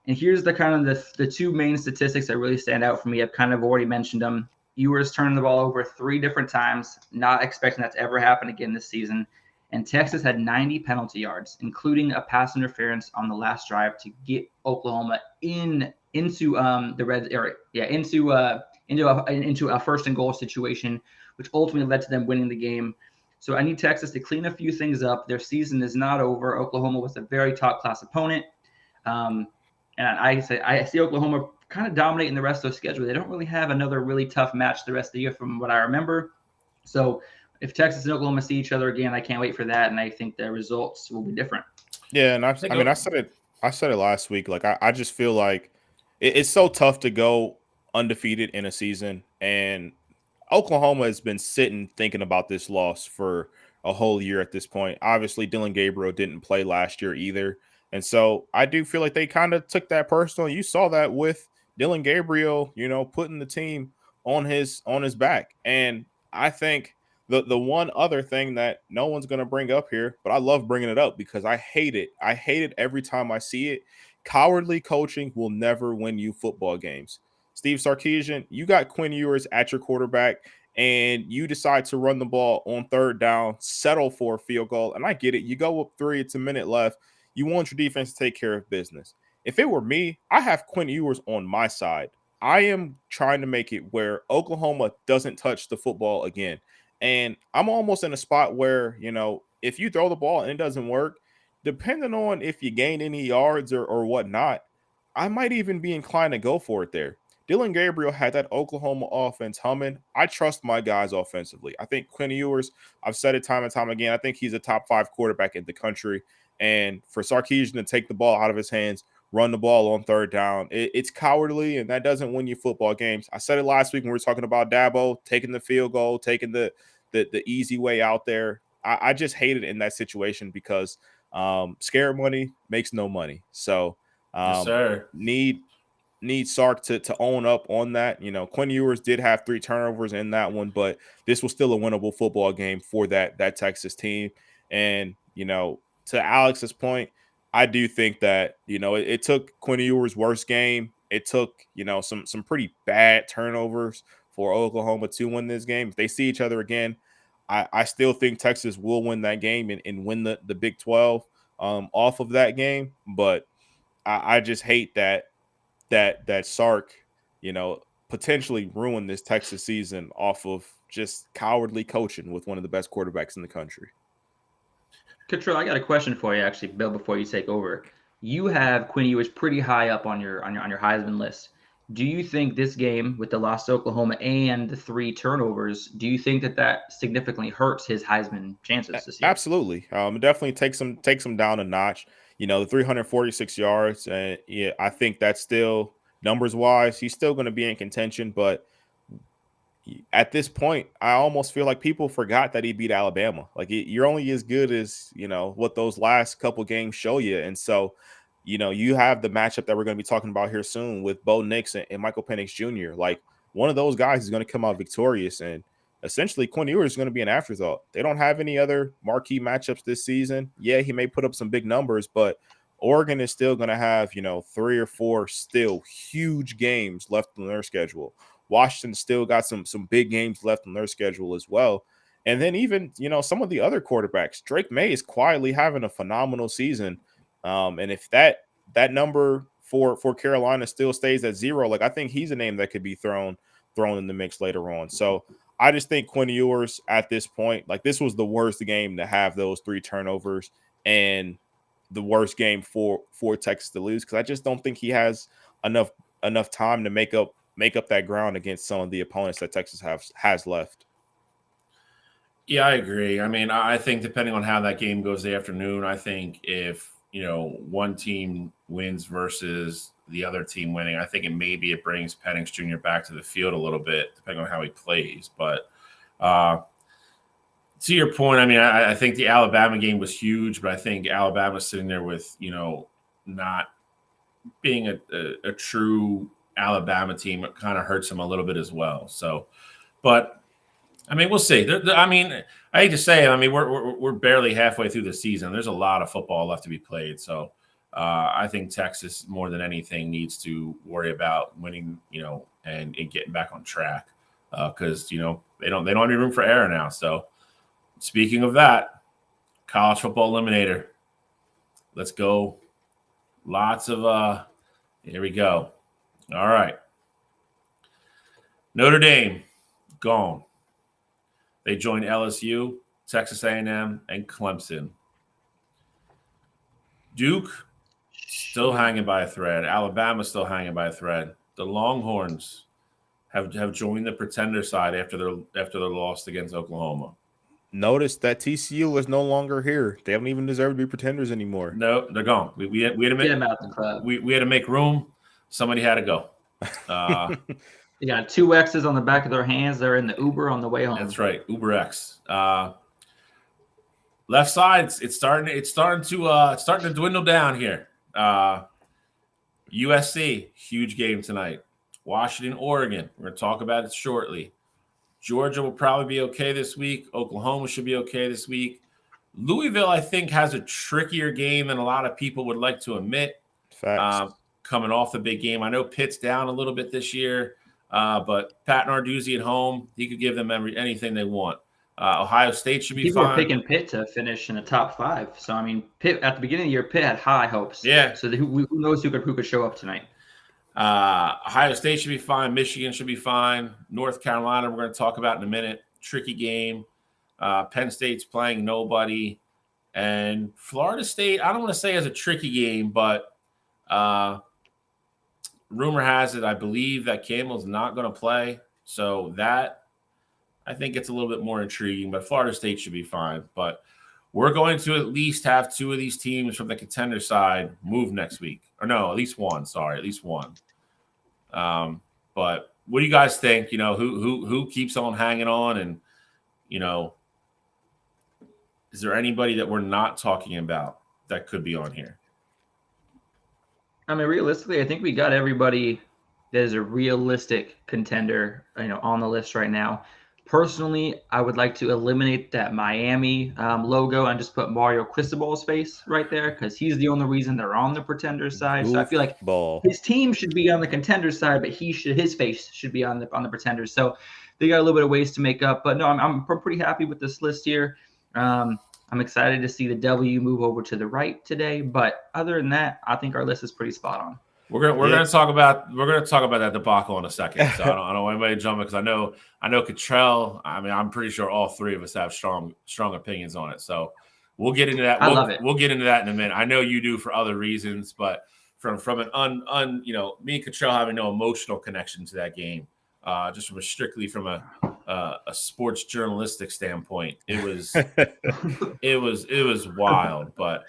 And here's the two main statistics that really stand out for me. I've kind of already mentioned them. Ewers turning the ball over 3 different times, not expecting that to ever happen again this season. And Texas had 90 penalty yards, including a pass interference on the last drive to get Oklahoma into the red area, into a first and goal situation, which ultimately led to them winning the game. So I need Texas to clean a few things up. Their season is not over. Oklahoma was a very top-class opponent. And I see Oklahoma kind of dominating the rest of their schedule. They don't really have another really tough match the rest of the year from what I remember. So if Texas and Oklahoma see each other again, I can't wait for that, and I think the results will be different. Yeah, and I said it last week. Like I just feel like it's so tough to go undefeated in a season, and Oklahoma has been sitting thinking about this loss for a whole year at this point. Obviously, Dillon Gabriel didn't play last year either. And so I do feel like they kind of took that personal. You saw that with Dillon Gabriel, putting the team on his back. And I think the one other thing that no one's going to bring up here, but I love bringing it up because I hate it. I hate it every time I see it. Cowardly coaching will never win you football games. Steve Sarkisian, you got Quinn Ewers at your quarterback, and you decide to run the ball on 3rd down, settle for a field goal. And I get it. You go up 3, it's a minute left. You want your defense to take care of business. If it were me, I have Quinn Ewers on my side. I am trying to make it where Oklahoma doesn't touch the football again. And I'm almost in a spot where, if you throw the ball and it doesn't work, depending on if you gain any yards or whatnot, I might even be inclined to go for it there. Dillon Gabriel had that Oklahoma offense humming. I trust my guys offensively. I think Quinn Ewers, I've said it time and time again, I think he's a top 5 quarterback in the country. And for Sarkisian to take the ball out of his hands, run the ball on 3rd down, it's cowardly, and that doesn't win you football games. I said it last week when we were talking about Dabo taking the field goal, taking the easy way out there. I just hate it in that situation because scared money makes no money. So yes, sir. Need Sark to own up on that. Quinn Ewers did have 3 turnovers in that one, but this was still a winnable football game for that Texas team. And, to Alex's point, I do think that, it took Quinn Ewers' worst game. It took, some pretty bad turnovers for Oklahoma to win this game. If they see each other again, I still think Texas will win that game and win the Big 12 off of that game. But I just hate that Sark, potentially ruined this Texas season off of just cowardly coaching with one of the best quarterbacks in the country. Control, I got a question for you, actually, Bill, before you take over. You have Quinn Ewers pretty high up on your Heisman list. Do you think this game with the loss to Oklahoma and the 3 turnovers, do you think that significantly hurts his Heisman chances this year? Absolutely. It definitely takes him down a notch. The 346 yards, I think that's still numbers-wise, he's still going to be in contention. But at this point, I almost feel like people forgot that he beat Alabama. Like you're only as good as, what those last couple games show you. And so, you have the matchup that we're going to be talking about here soon with Bo Nix and Michael Penix Jr. Like one of those guys is going to come out victorious, and essentially Quinn Ewers is going to be an afterthought. They don't have any other marquee matchups this season. Yeah, he may put up some big numbers, but Oregon is still going to have, 3 or 4 still huge games left on their schedule. Washington still got some big games left on their schedule as well. And then even, some of the other quarterbacks, Drake May is quietly having a phenomenal season. And if that number for Carolina still stays at 0, like I think he's a name that could be thrown in the mix later on. So I just think Quinn Ewers at this point, like this was the worst game to have those 3 turnovers and the worst game for Texas to lose, because I just don't think he has enough time to make up that ground against some of the opponents that Texas has left. Yeah, I agree. I mean, I think depending on how that game goes the afternoon, I think if, one team wins versus the other team winning, I think it brings Penix Jr. back to the field a little bit, depending on how he plays. But to your point, I mean, I think the Alabama game was huge, but I think Alabama's sitting there with, not being a true Alabama team kind of hurts them a little bit as well. So, but I mean, we'll see. I mean, I hate to say it. I mean, we're barely halfway through the season. There's a lot of football left to be played. So, I think Texas more than anything needs to worry about winning, and getting back on track, because they don't have any room for error now. So, speaking of that, college football eliminator. Let's go. Lots of here we go. All right. Notre Dame gone. They joined LSU, Texas A&M, and Clemson. Duke still hanging by a thread. Alabama still hanging by a thread. The Longhorns have joined the pretender side after their loss against Oklahoma. Notice that TCU is no longer here. They haven't even deserved to be pretenders anymore. No, they're gone. We had to make Get them out the club. We had to make room. Somebody had to go. They got 2 X's on the back of their hands. They're in the Uber on the way home. That's right, Uber X. Left side, it's starting to dwindle down here. USC, huge game tonight. Washington, Oregon. We're going to talk about it shortly. Georgia will probably be okay this week. Oklahoma should be okay this week. Louisville, I think, has a trickier game than a lot of people would like to admit. Facts. Coming off the big game. I know Pitt's down a little bit this year, but Pat Narduzzi at home, he could give them anything they want. Ohio State should be People fine. are picking Pitt to finish in the top 5. So, I mean, Pitt at the beginning of the year, Pitt had high hopes. Yeah. So who knows who could show up tonight? Ohio State should be fine. Michigan should be fine. North Carolina, we're going to talk about in a minute. Tricky game. Penn State's playing nobody. And Florida State, I don't want to say as a tricky game, but rumor has it, I believe that Campbell's not going to play. So that, I think it's a little bit more intriguing, but Florida State should be fine. But we're going to at least have 2 of these teams from the contender side move next week. Or no, at least one. Sorry, at least one. But what do you guys think? Who keeps on hanging on, and is there anybody that we're not talking about that could be on here? I mean, realistically, I think we got everybody that is a realistic contender, on the list right now. Personally, I would like to eliminate that Miami logo and just put Mario Cristobal's face right there, because he's the only reason they're on the pretender side. So I feel like his team should be on the contender side, but his face should be on the pretenders. So they got a little bit of ways to make up. But no, I'm pretty happy with this list here. I'm excited to see the W move over to the right today. But other than that, I think our list is pretty spot on. We're gonna talk about that debacle in a second. So I don't want anybody to jump in, because I know Cottrell. I mean, I'm pretty sure all 3 of us have strong opinions on it. So we'll get into that. I love it. We'll get into that in a minute. I know you do for other reasons, but from an me and Cottrell having no emotional connection to that game, just strictly from a sports journalistic standpoint, it was wild. But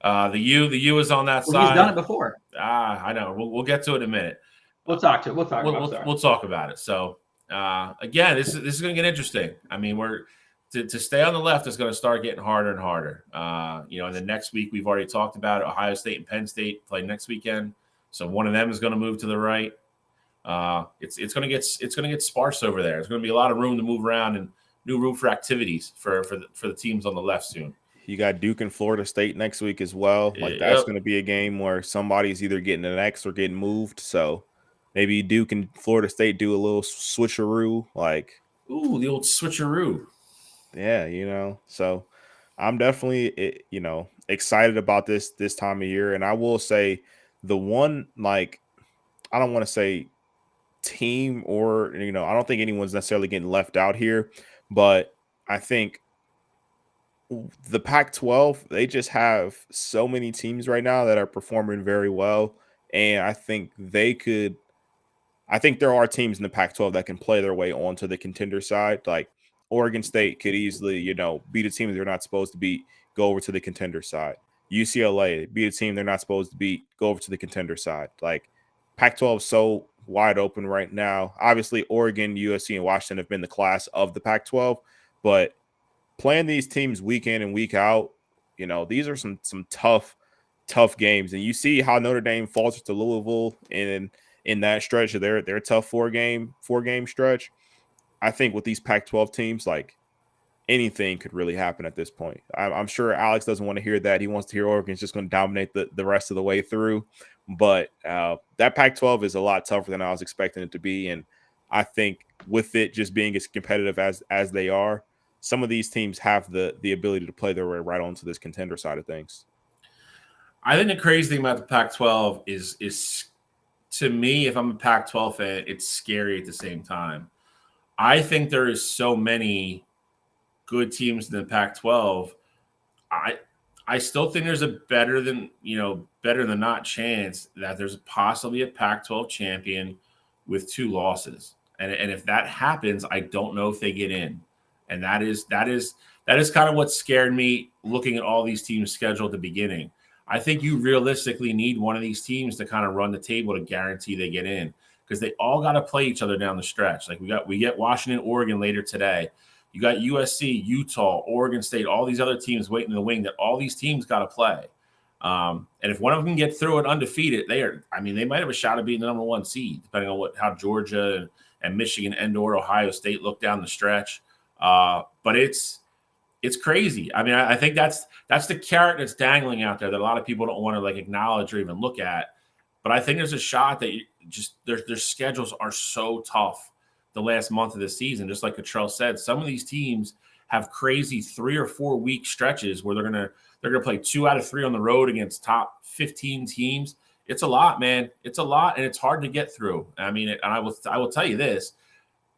the U is on that side. He's done it before. I know. We'll get to it in a minute. We'll talk about it. So again, this is going to get interesting. I mean, we're to stay on the left is going to start getting harder and harder. And the next week we've already talked about it. Ohio State and Penn State play next weekend, so one of them is going to move to the right. It's going to get sparse over there. There's going to be a lot of room to move around and new room for activities for the teams on the left soon. You got Duke and Florida State next week as well. That's going to be a game where somebody's either getting an X or getting moved. So maybe Duke and Florida State do a little switcheroo. Ooh, the old switcheroo. Yeah, So I'm definitely, excited about this time of year. And I will say the one, I don't want to say team or, I don't think anyone's necessarily getting left out here, but I think the Pac-12, they just have so many teams right now that are performing very well. And I think there are teams in the Pac-12 that can play their way onto the contender side. Like Oregon State could easily, beat a team they're not supposed to beat, go over to the contender side. UCLA beat a team they're not supposed to beat, go over to the contender side. Like Pac-12 is so wide open right now. Obviously, Oregon, USC, and Washington have been the class of the Pac-12, but playing these teams week in and week out, these are some tough games. And you see how Notre Dame falters to Louisville in in that stretch of their tough four game stretch. I think with these Pac-12 teams, like anything could really happen at this point. I'm sure Alex doesn't want to hear that. He wants to hear Oregon's just going to dominate the rest of the way through. But that Pac-12 is a lot tougher than I was expecting it to be. And I think with it just being as competitive as they are, some of these teams have the ability to play their way right onto this contender side of things. I think the crazy thing about the Pac-12 is to me, if I'm a Pac-12 fan, it's scary at the same time. I think there is so many good teams in the Pac-12. I still think there's a better than not chance that there's possibly a Pac-12 champion with 2 losses. And if that happens, I don't know if they get in. And that is kind of what scared me looking at all these teams' schedule at the beginning. I think you realistically need one of these teams to kind of run the table to guarantee they get in, because they all got to play each other down the stretch. Like we get Washington, Oregon later today. You got USC, Utah, Oregon State, all these other teams waiting in the wing that all these teams got to play. And if one of them can get through it undefeated, they might have a shot at being the number 1 seed, depending on how Georgia and Michigan and/or Ohio State look down the stretch. But it's crazy. I mean, I think that's the carrot that's dangling out there that a lot of people don't want to acknowledge or even look at. But I think there's a shot that their schedules are so tough the last month of the season. Just like Cottrell said, some of these teams have crazy 3 or 4 week stretches where they're gonna play 2 out of 3 on the road against top 15 teams. It's a lot, man. It's a lot, and it's hard to get through. I mean, and I will tell you this: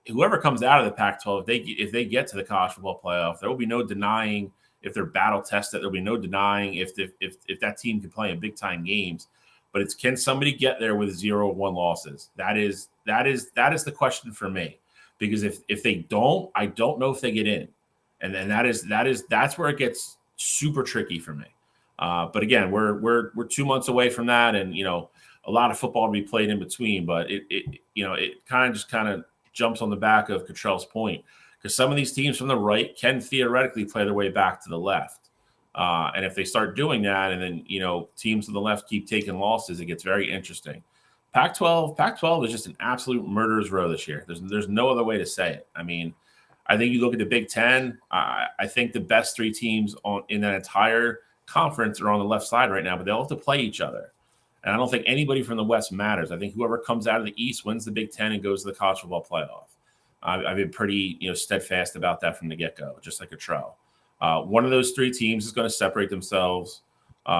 whoever comes out of the Pac-12, if they get to the college football playoff, there will be no denying if they're battle tested. There'll be no denying if that team can play in big time games. But can somebody get there with 0-1 losses? That is the question for me. Because if they don't, I don't know if they get in, and then that's where it gets super tricky for me. But again, we're 2 months away from that, and a lot of football to be played in between. But it kind of jumps on the back of Cottrell's point, because some of these teams from the right can theoretically play their way back to the left. And if they start doing that, and then teams to the left keep taking losses, it gets very interesting. Pac-12 is just an absolute murderer's row this year. There's no other way to say it. I mean, I think you look at the Big Ten. I think the best 3 teams in that entire conference are on the left side right now, but they all have to play each other. And I don't think anybody from the West matters. I think whoever comes out of the East wins the Big Ten and goes to the college football playoff. I've been pretty steadfast about that from the get-go, just like Cottrell. One of those 3 teams is going to separate themselves,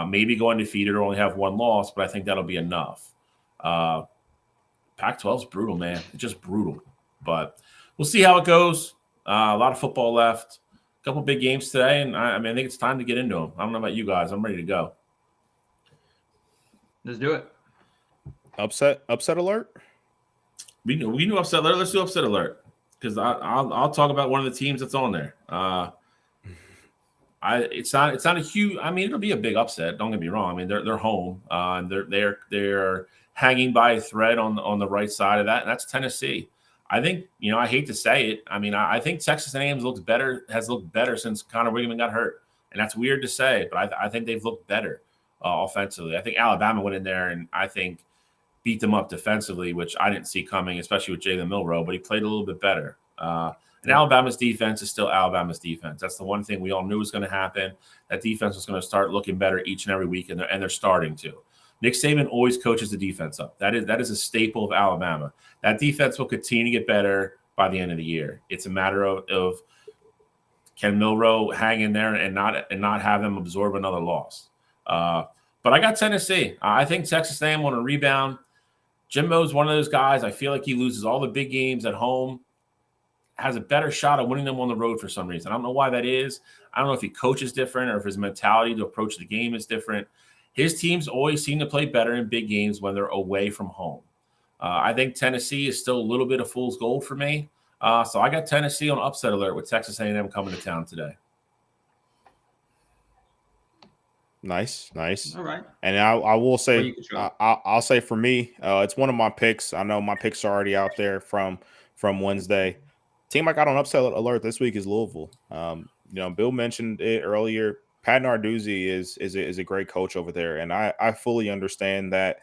maybe go undefeated or only have 1 loss, but I think that'll be enough. Pac-12 is brutal, man. It's just brutal. But we'll see how it goes. A lot of football left. A couple big games today, and I think it's time to get into them. I don't know about you guys. I'm ready to go. Let's do it. Upset alert? We knew upset alert. Let's do upset alert, because I'll talk about one of the teams that's on there. It's not a huge. I mean, it'll be a big upset. Don't get me wrong. I mean, they're home, and they're hanging by a thread on the right side of that, and that's Tennessee. I think I hate to say it. I mean, I think Texas A&M has looked better since Connor Wigman got hurt, and that's weird to say, but I think they've looked better offensively. I think Alabama went in there and I think beat them up defensively, which I didn't see coming, especially with Jalen Milroe, but he played a little bit better. And Alabama's defense is still Alabama's defense. That's the one thing we all knew was going to happen. That defense was going to start looking better each and every week, and they're starting to. Nick Saban always coaches the defense up. That is a staple of Alabama. That defense will continue to get better by the end of the year. It's a matter of can Milroe hang in there and not have them absorb another loss. But I got Tennessee. I think Texas A&M want to rebound. Jimbo's one of those guys. I feel like he loses all the big games at home, has a better shot at winning them on the road for some reason. I don't know why that is. I don't know if he coaches different or if his mentality to approach the game is different. His teams always seem to play better in big games when they're away from home. I think Tennessee is still a little bit of fool's gold for me. So I got Tennessee on upset alert with Texas A&M coming to town today. Nice. All right. And I will say, I'll say for me, it's one of my picks. I know my picks are already out there from Wednesday. Team I got on upset alert this week is Louisville. Bill mentioned it earlier. Pat Narduzzi is a great coach over there, and I fully understand that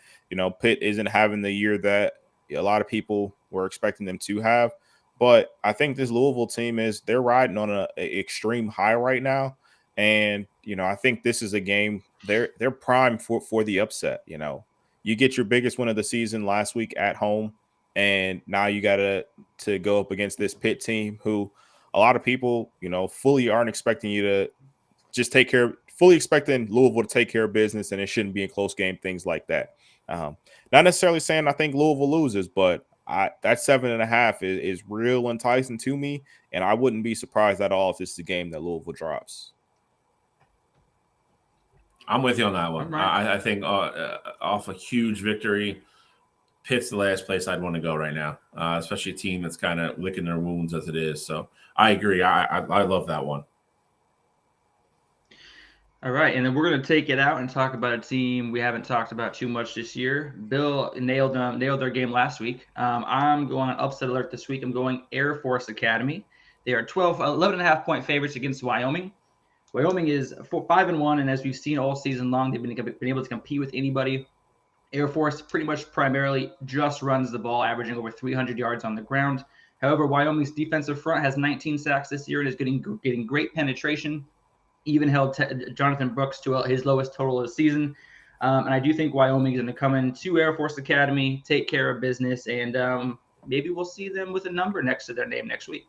Pitt isn't having the year that a lot of people were expecting them to have. But I think this Louisville team they're riding on an extreme high right now. And, I think this is a game they're primed for the upset. You get your biggest win of the season last week at home, and now you got to go up against this Pitt team who a lot of people, fully aren't expecting you to just fully expecting Louisville to take care of business, and it shouldn't be a close game, things like that. Not necessarily saying I think Louisville loses, but that 7.5 is real enticing to me, and I wouldn't be surprised at all if this is a game that Louisville drops. I'm with you on that one. Right. I think off a huge victory, Pitt's the last place I'd want to go right now, especially a team that's kind of licking their wounds as it is. So I agree. I love that one. All right, and then we're going to take it out and talk about a team we haven't talked about too much this year. Bill nailed their game last week. I'm going on upset alert this week. I'm going Air Force Academy. They are 11.5-point favorites against Wyoming. Wyoming is 5-1, and as we've seen all season long, they've been able to compete with anybody. Air Force pretty much primarily just runs the ball, averaging over 300 yards on the ground. However, Wyoming's defensive front has 19 sacks this year and is getting great penetration. Even held Jonathan Brooks to his lowest total of the season. And I do think Wyoming is going to come into Air Force Academy, take care of business, and maybe we'll see them with a number next to their name next week.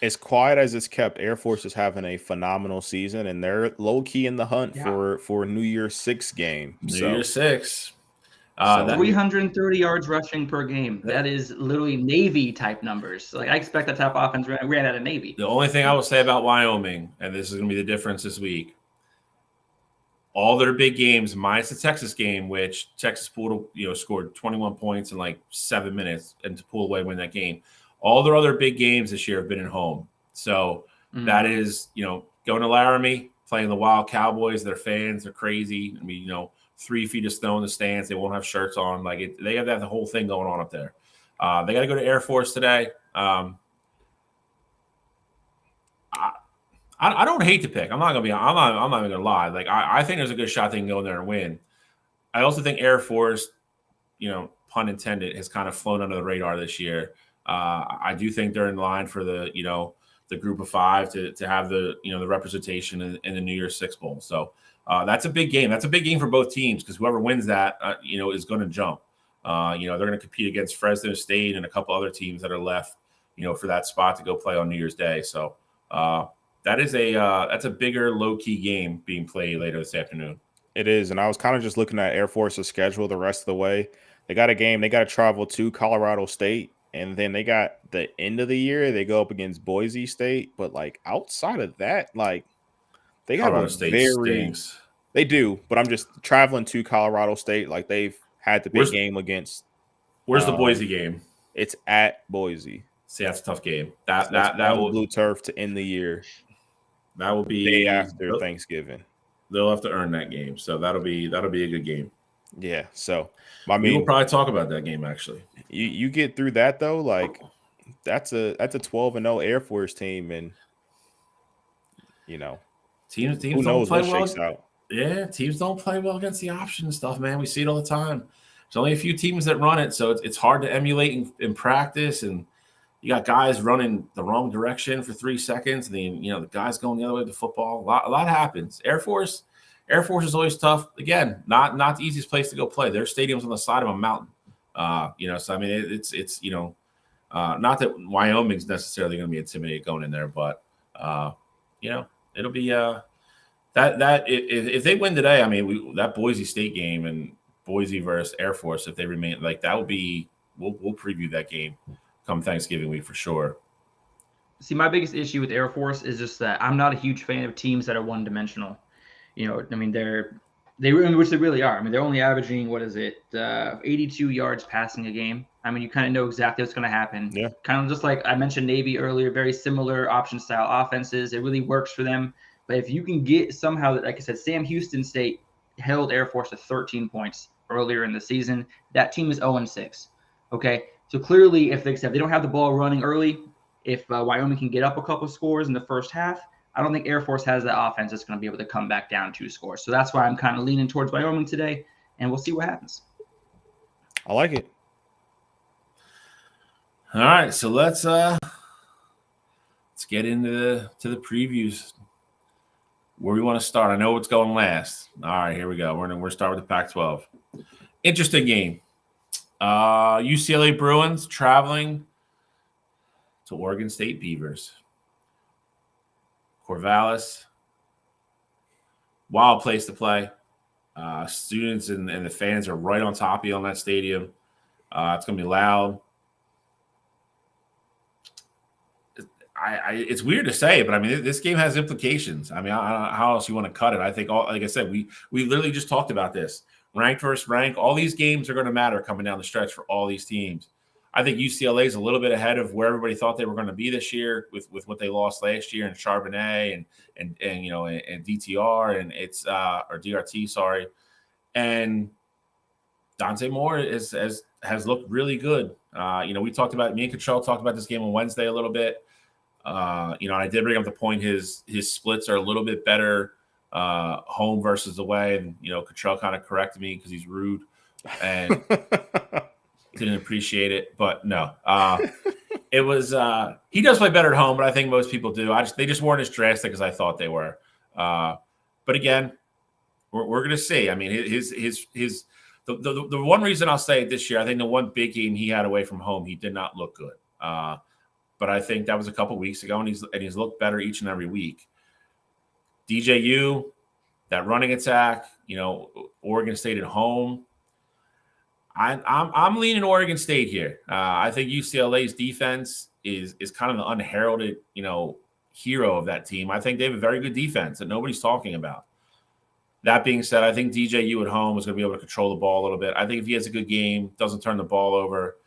As quiet as it's kept, Air Force is having a phenomenal season, and they're low-key in the hunt for New Year's 6 game. New Year's 6. 330 yards rushing per game. That is literally Navy-type numbers. Like I expect that type of offense ran out of Navy. The only thing I will say about Wyoming, and this is going to be the difference this week, all their big games, minus the Texas game, which Texas scored 21 points in like 7 minutes and to pull away win that game. All their other big games this year have been at home. So that is, going to Laramie, playing the Wild Cowboys. Their fans are crazy. I mean, 3 feet of snow in the stands. They won't have shirts on. They have the whole thing going on up there. They got to go to Air Force today. I don't hate the pick. I'm not even gonna lie. I think there's a good shot they can go in there and win. I also think Air Force, pun intended, has kind of flown under the radar this year. I do think they're in line for the group of 5 to have the representation in the New Year's 6 Bowl. So that's a big game. That's a big game for both teams because whoever wins that, is going to jump. They're going to compete against Fresno State and a couple other teams that are left, for that spot to go play on New Year's Day. So that's a bigger low key game being played later this afternoon. It is, and I was kind of just looking at Air Force's schedule the rest of the way. They got a game. They got to travel to Colorado State. And then they got the end of the year, they go up against Boise State. But outside of that, they got Colorado State stinks. They do, but I'm just traveling to Colorado State. They've had the big game against. Where's the Boise game? It's at Boise. See, that's a tough game. That will blue turf to end the year. That will be day after Thanksgiving. They'll have to earn that game, so that'll be a good game. Yeah, so we'll probably talk about that game actually. You get through that though, that's a 12-0 Air Force team, and teams who knows what shakes out. Yeah, teams don't play well against the option stuff, man. We see it all the time. There's only a few teams that run it, so it's hard to emulate in practice, and you got guys running the wrong direction for 3 seconds, and then the guys going the other way with the football. A lot happens. Air Force is always tough. Again, not the easiest place to go play. Their stadium's on the side of a mountain. So I mean, it's not that Wyoming's necessarily going to be intimidated going in there, but it'll be that if they win today, I mean, that Boise State game and Boise versus Air Force, if they remain that will be, we'll preview that game come Thanksgiving week for sure. See, my biggest issue with Air Force is just that I'm not a huge fan of teams that are one-dimensional. I mean, which they really are. I mean, they're only averaging, 82 yards passing a game. I mean, you kind of know exactly what's going to happen. Yeah. Kind of just like I mentioned Navy earlier, very similar option style offenses. It really works for them. But if you can get somehow, like I said, Sam Houston State held Air Force to 13 points earlier in the season. That team is 0-6. Okay. So clearly, if they don't have the ball running early, if Wyoming can get up a couple scores in the first half, I don't think Air Force has that offense that's going to be able to come back down 2 scores. So that's why I'm kind of leaning towards Wyoming today, and we'll see what happens. I like it. All right, so let's get into the previews. Where we want to start? I know what's going last. All right, here we go. We're gonna start with the Pac-12. Interesting game. UCLA Bruins traveling to Oregon State Beavers. Corvallis, wild place to play. Students and the fans are right on top of you on that stadium. It's going to be loud. It's weird to say, but I mean, this game has implications. I mean, I don't know how else you want to cut it. I think, like I said, we literally just talked about this. Rank versus rank. All these games are going to matter coming down the stretch for all these teams. I think UCLA is a little bit ahead of where everybody thought they were going to be this year with what they lost last year in Charbonnet and DTR and it's or DRT, sorry. And Dante Moore has looked really good. We talked about, me and Cottrell talked about this game on Wednesday a little bit. I did bring up the point his splits are a little bit better home versus away. And, Cottrell kind of corrected me because he's rude and didn't appreciate it. But no, it was he does play better at home, but I think most people do. They just weren't as drastic as I thought they were. But again, we're going to see. I mean, the one reason I'll say it this year, I think the one big game he had away from home, he did not look good. But I think that was a couple weeks ago, and he's looked better each and every week. DJU, that running attack, Oregon State at home. I'm leaning Oregon State here. I think UCLA's defense is kind of the unheralded, hero of that team. I think they have a very good defense that nobody's talking about. That being said, I think DJU at home is going to be able to control the ball a little bit. I think if he has a good game, doesn't turn the ball over,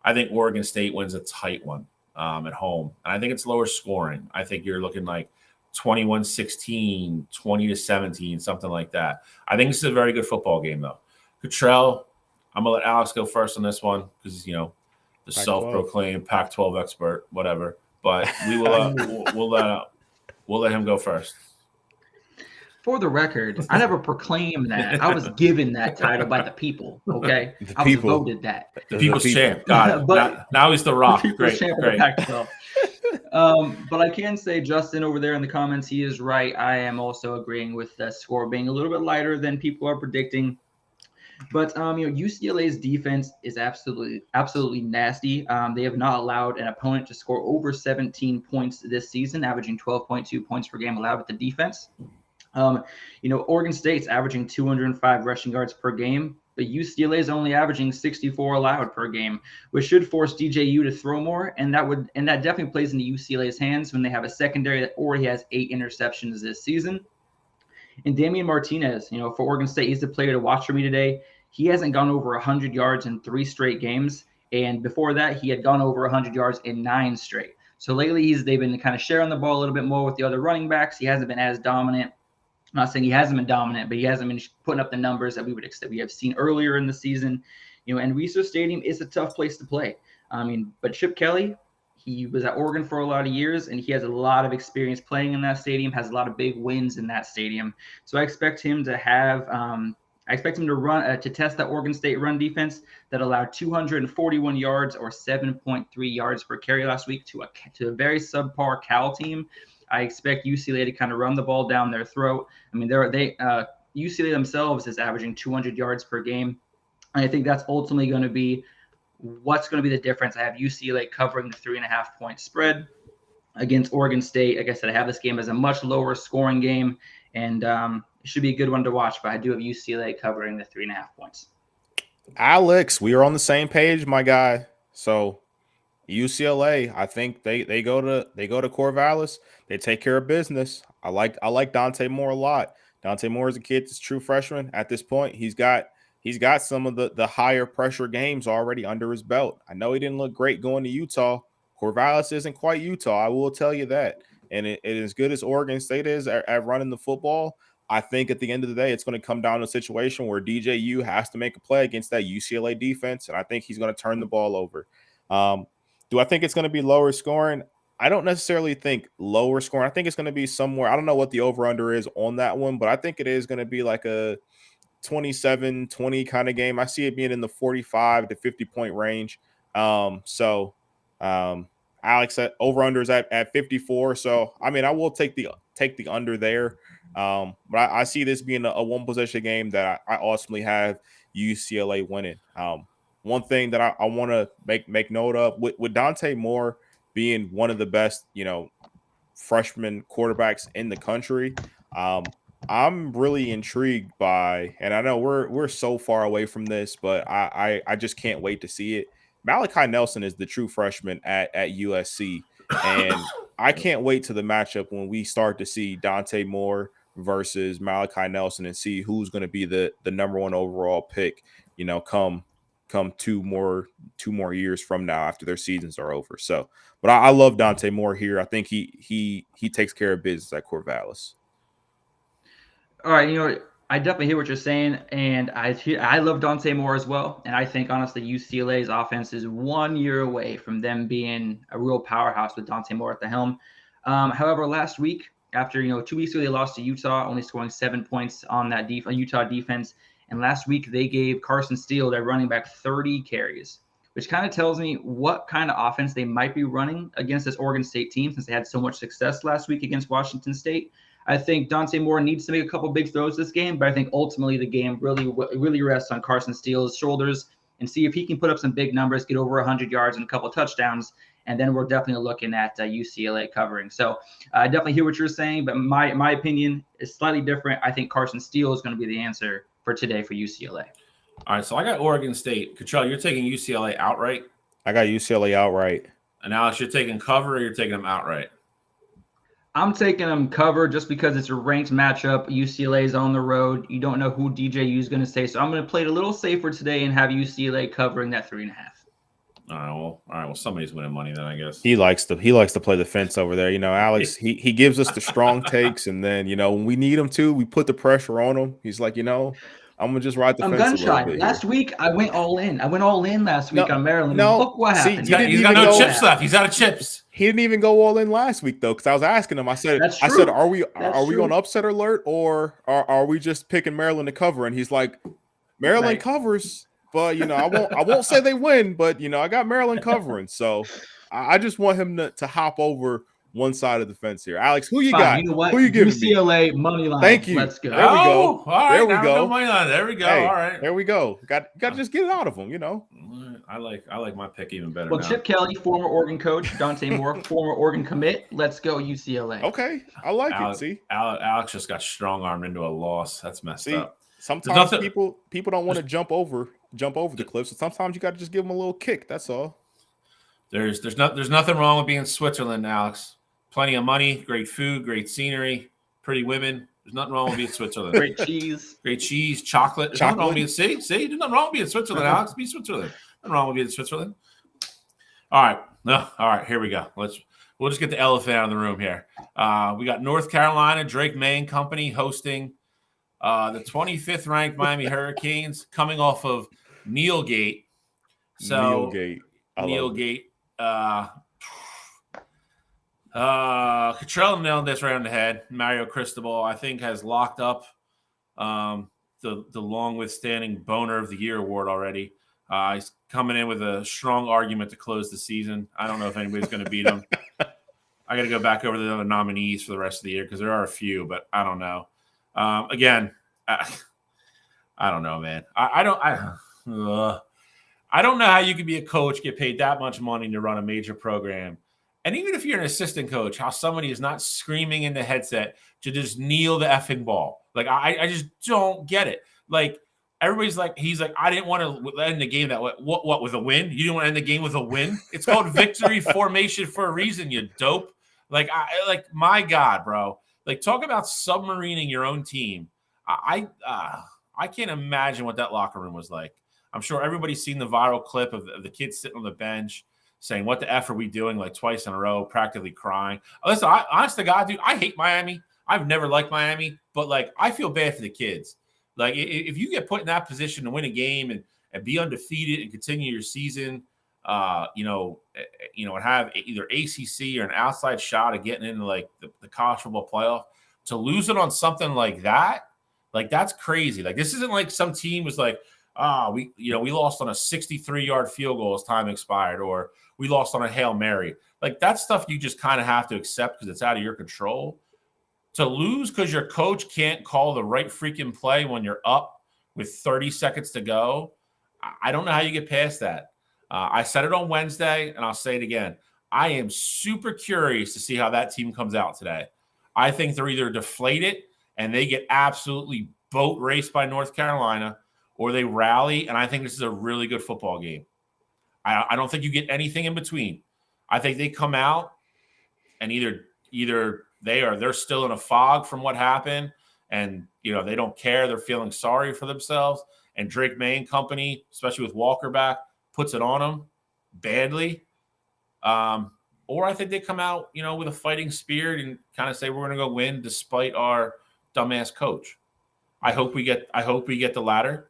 I think Oregon State wins a tight one at home. And I think it's lower scoring. I think you're looking like 21-16, 20-17, something like that. I think this is a very good football game, though. Cottrell, I'm going to let Alex go first on this one because, the Pac-12. Self-proclaimed Pac-12 expert, whatever. But we will we'll let him go first. For the record, I never proclaimed that. I was given that title by the people. Okay, I was voted that. The people's champ. Got it. But now he's the Rock. Great. But I can say, Justin over there in the comments, he is right. I am also agreeing with the score being a little bit lighter than people are predicting. But UCLA's defense is absolutely nasty. They have not allowed an opponent to score over 17 points this season, averaging 12.2 points per game allowed with the defense. Oregon State's averaging 205 rushing yards per game, but UCLA is only averaging 64 allowed per game, which should force DJU to throw more, and that definitely plays into UCLA's hands when they have a secondary that already has 8 interceptions this season. And Damian Martinez, for Oregon State, he's the player to watch for me today. He hasn't gone over 100 yards in 3 straight games, and before that, he had gone over 100 yards in 9 straight. So lately, they've been kind of sharing the ball a little bit more with the other running backs. He hasn't been as dominant. I'm not saying he hasn't been dominant, but he hasn't been putting up the numbers that we have seen earlier in the season. And Research Stadium is a tough place to play. But Chip Kelly, he was at Oregon for a lot of years, and he has a lot of experience playing in that stadium, has a lot of big wins in that stadium. So I expect him to run to test that Oregon State run defense that allowed 241 yards or 7.3 yards per carry last week to a very subpar Cal team. I expect UCLA to kind of run the ball down their throat. I mean, UCLA themselves is averaging 200 yards per game. And I think that's ultimately going to be what's going to be the difference. I have UCLA covering the 3.5-point spread against Oregon State. Like I said, I have this game as a much lower scoring game, and it should be a good one to watch. But I do have UCLA covering the 3.5 points. Alex, we are on the same page, my guy. So UCLA, I think they go to Corvallis. They take care of business. I like Dante Moore a lot. Dante Moore is a kid that's a true freshman at this point. He's got some of the higher pressure games already under his belt. I know he didn't look great going to Utah. Corvallis isn't quite Utah, I will tell you that. And it as good as Oregon State is at running the football, I think at the end of the day, it's going to come down to a situation where DJU has to make a play against that UCLA defense, and I think he's going to turn the ball over. Do I think it's going to be lower scoring? I don't necessarily think lower scoring. I think it's going to be somewhere. I don't know what the over-under is on that one, but I think it is going to be like a 27-20 kind of game. I see it being in the 45 to 50 point range. So Alex over-under is at 54. So, I mean, I will take the under there. But I see this being a one-possession game that I ultimately have UCLA winning. One thing that I want to make note of with Dante Moore being one of the best, freshman quarterbacks in the country. I'm really intrigued by, and I know we're so far away from this, but I just can't wait to see it. Malachi Nelson is the true freshman at USC, and I can't wait to the matchup when we start to see Dante Moore versus Malachi Nelson and see who's going to be the number one overall pick, come two more years from now after their seasons are over. So, but I love Dante Moore here. I think he takes care of business at Corvallis. All right, I definitely hear what you're saying, and I love Dante Moore as well. And I think honestly, UCLA's offense is 1 year away from them being a real powerhouse with Dante Moore at the helm. However, last week, after 2 weeks ago they lost to Utah, only scoring 7 points on that Utah defense. And last week they gave Carson Steele, their running back, 30 carries, which kind of tells me what kind of offense they might be running against this Oregon State team since they had so much success last week against Washington State. I think Dante Moore needs to make a couple big throws this game, but I think ultimately the game really rests on Carson Steele's shoulders and see if he can put up some big numbers, get over 100 yards and a couple touchdowns, and then we're definitely looking at UCLA covering. So I definitely hear what you're saying, but my opinion is slightly different. I think Carson Steele is going to be the answer for today for UCLA. All right, so I got Oregon State. Cottrell, you're taking UCLA outright? I got UCLA outright. And Alex, you're taking cover or you're taking them outright? I'm taking them cover just because it's a ranked matchup. UCLA is on the road. You don't know who DJU is going to say. So I'm going to play it a little safer today and have UCLA covering that 3.5. All right. Well, somebody's winning money then, I guess. He likes to play the fence over there. Alex, he gives us the strong takes, and then when we need him to, we put the pressure on him. He's like, I'm gonna just ride the fence. I'm gun shy. Last week I went all in. Last week on Maryland. No, look what happened. He's got no chips left. He's out of chips. He didn't even go all in last week though, because I was asking him. I said, are we on upset alert or are we just picking Maryland to cover? And he's like, Maryland covers, but I won't say they win, but I got Maryland covering. So I just want him to hop over one side of the fence here. Alex, who you got? You know what? Who you giving UCLA money line. Thank you. Let's go. There we go. All right, there we go. Money line. There we go. Hey, all right. There we go. Got to just get it out of him, I like my pick even better. Well, now. Chip Kelly, former Oregon coach, Dante Moore, former Oregon commit. Let's go UCLA. Okay, I like it. See, Alex just got strong armed into a loss. That's messed up. Sometimes people don't want to jump over the cliff, so sometimes you got to just give them a little kick. That's all. There's nothing wrong with being Switzerland, Alex. Plenty of money, great food, great scenery, pretty women. There's nothing wrong with being Switzerland. Great cheese, chocolate. There's nothing wrong with being see. There's nothing wrong with being Switzerland, Alex. Be Switzerland. Nothing wrong with being Switzerland. All right. No. All right. Here we go. We'll just get the elephant out of the room here. We got North Carolina, Drake May and Company hosting the 25th ranked Miami Hurricanes coming off of Neilgate. So Neilgate. Cottrell nailed this right on the head. Mario Cristobal, I think, has locked up the long withstanding Boner of the Year award already. He's coming in with a strong argument to close the season. I don't know if anybody's going to beat him. I got to go back over the other nominees for the rest of the year because there are a few, but I don't know. Again, I don't know, man. I don't know how you could be a coach, get paid that much money to run a major program. And even if you're an assistant coach, how somebody is not screaming in the headset to just kneel the effing ball. Like, I just don't get it. Like, everybody's like, he's like, I didn't want to end the game that way. What, with a win? You didn't want to end the game with a win? It's called victory formation for a reason, you dope. Like, my God, bro. Like, talk about submarining your own team. I can't imagine what that locker room was like. I'm sure everybody's seen the viral clip of the kids sitting on the bench saying, what the F are we doing, like twice in a row, practically crying. Listen, honest to God, dude, I hate Miami. I've never liked Miami, but, like, I feel bad for the kids. Like, if you get put in that position to win a game and be undefeated and continue your season, and have either ACC or an outside shot of getting into, like, the college football playoff, to lose it on something like that, like, that's crazy. Like, this isn't like some team was like, we lost on a 63-yard field goal as time expired, or we lost on a Hail Mary. Like, that stuff you just kind of have to accept because it's out of your control. To lose because your coach can't call the right freaking play when you're up with 30 seconds to go, I don't know how you get past that. I said it on Wednesday, and I'll say it again. I am super curious to see how that team comes out today. I think they're either deflated and they get absolutely boat raced by North Carolina, or they rally, and I think this is a really good football game. I don't think you get anything in between. I think they come out and either they're still in a fog from what happened, and they don't care. They're feeling sorry for themselves, and Drake May and company, especially with Walker back, puts it on them badly. Or I think they come out, with a fighting spirit and kind of say we're going to go win despite our dumbass coach. I hope we get the latter,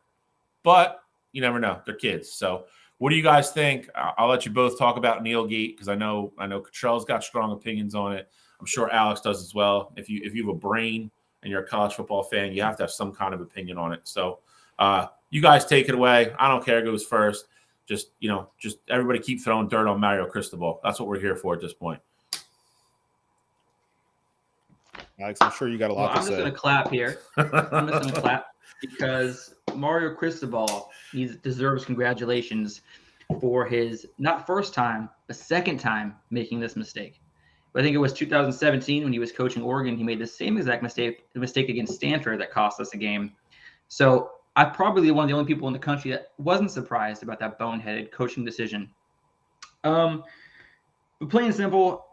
but you never know. They're kids. So what do you guys think? I'll let you both talk about Neilgate because I know Cottrell's got strong opinions on it. I'm sure Alex does as well. If you have a brain and you're a college football fan, you have to have some kind of opinion on it. So you guys take it away. I don't care who goes first. Just everybody keep throwing dirt on Mario Cristobal. That's what we're here for at this point. Alex, I'm sure you got a lot to say. I'm just going to clap here. I'm just going to clap because Mario Cristobal, he deserves congratulations for his not first time, but second time making this mistake. But I think it was 2017 when he was coaching Oregon. He made the same exact mistake against Stanford that cost us a game. So I'm probably one of the only people in the country that wasn't surprised about that boneheaded coaching decision. But plain and simple,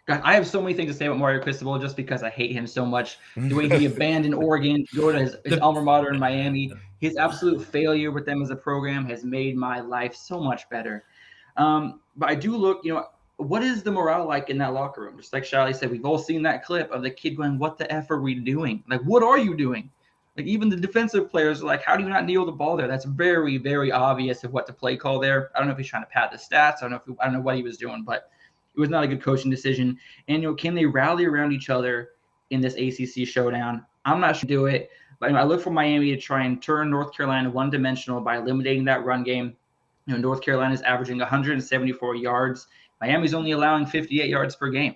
God, I have so many things to say about Mario Cristobal just because I hate him so much. The way he abandoned Oregon to go to his alma mater in Miami, his absolute failure with them as a program has made my life so much better. But I do look, what is the morale like in that locker room? Just like Shiley said, we've all seen that clip of the kid going, "What the F are we doing? Like, what are you doing?" Like, even the defensive players are like, "How do you not kneel the ball there?" That's very, very obvious of what to play call there. I don't know if he's trying to pad the stats. I don't know what he was doing, but it was not a good coaching decision. And, can they rally around each other in this ACC showdown? I'm not sure to do it, but I look for Miami to try and turn North Carolina one-dimensional by eliminating that run game. North Carolina is averaging 174 yards. Miami's only allowing 58 yards per game.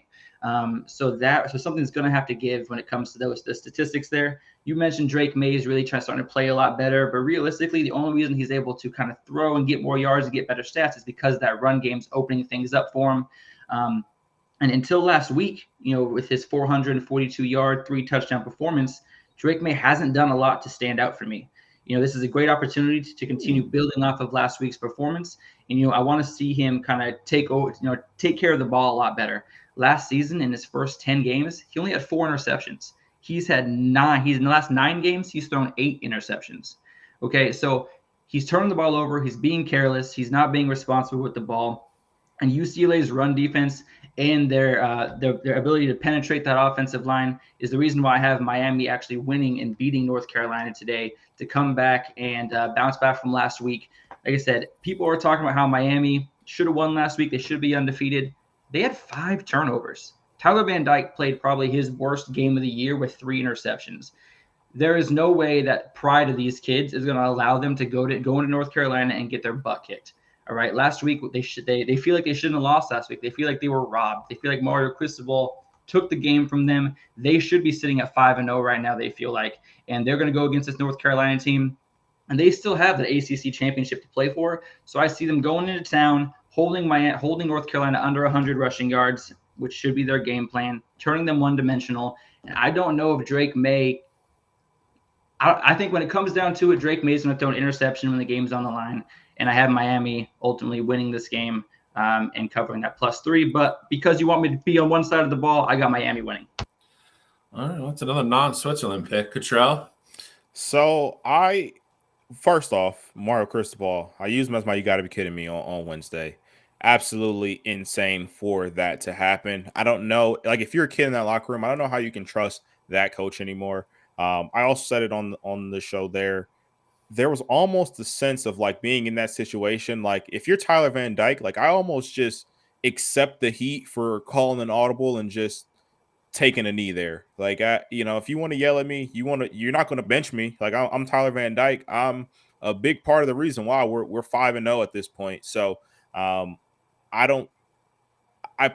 So something's going to have to give when it comes to the statistics there. You mentioned Drake May is really starting to play a lot better, but realistically, the only reason he's able to kind of throw and get more yards and get better stats is because that run game's opening things up for him. And until last week, with his 442-yard, 3-touchdown performance, Drake May hasn't done a lot to stand out for me. This is a great opportunity to continue building off of last week's performance. And, I want to see him kind of take care of the ball a lot better. Last season, in his first 10 games, he only had 4 interceptions. He's had 9. In the last 9 games, he's thrown 8 interceptions. Okay, so he's turning the ball over. He's being careless. He's not being responsible with the ball. And UCLA's run defense and their ability to penetrate that offensive line is the reason why I have Miami actually winning and beating North Carolina today to come back and bounce back from last week. Like I said, people are talking about how Miami should have won last week. They should be undefeated. They had 5 turnovers. Tyler Van Dyke played probably his worst game of the year with 3 interceptions. There is no way that pride of these kids is going to allow them to go into North Carolina and get their butt kicked. All right. Last week, they feel like they shouldn't have lost last week. They feel like they were robbed. They feel like Mario Cristobal took the game from them. They should be sitting at 5-0 right now, they feel like. And they're going to go against this North Carolina team. And they still have the ACC championship to play for. So I see them going into town, holding North Carolina under 100 rushing yards, which should be their game plan, turning them one-dimensional. And I don't know if Drake May – I think when it comes down to it, Drake May's going to throw an interception when the game's on the line. And I have Miami ultimately winning this game and covering that +3. But because you want me to be on one side of the ball, I got Miami winning. All right, that's another non-Switzerland pick. Cottrell? So first off, Mario Cristobal, I used him as my "you got to be kidding me" on Wednesday. Absolutely insane for that to happen. I don't know. Like, if you're a kid in that locker room, I don't know how you can trust that coach anymore. I also said it on the show there. There was almost a sense of like being in that situation. Like, if you're Tyler Van Dyke, like, I almost just accept the heat for calling an audible and just taking a knee there. Like, if you want to yell at me, you're not going to bench me. Like, I'm Tyler Van Dyke. I'm a big part of the reason why we're 5-0 at this point. So, I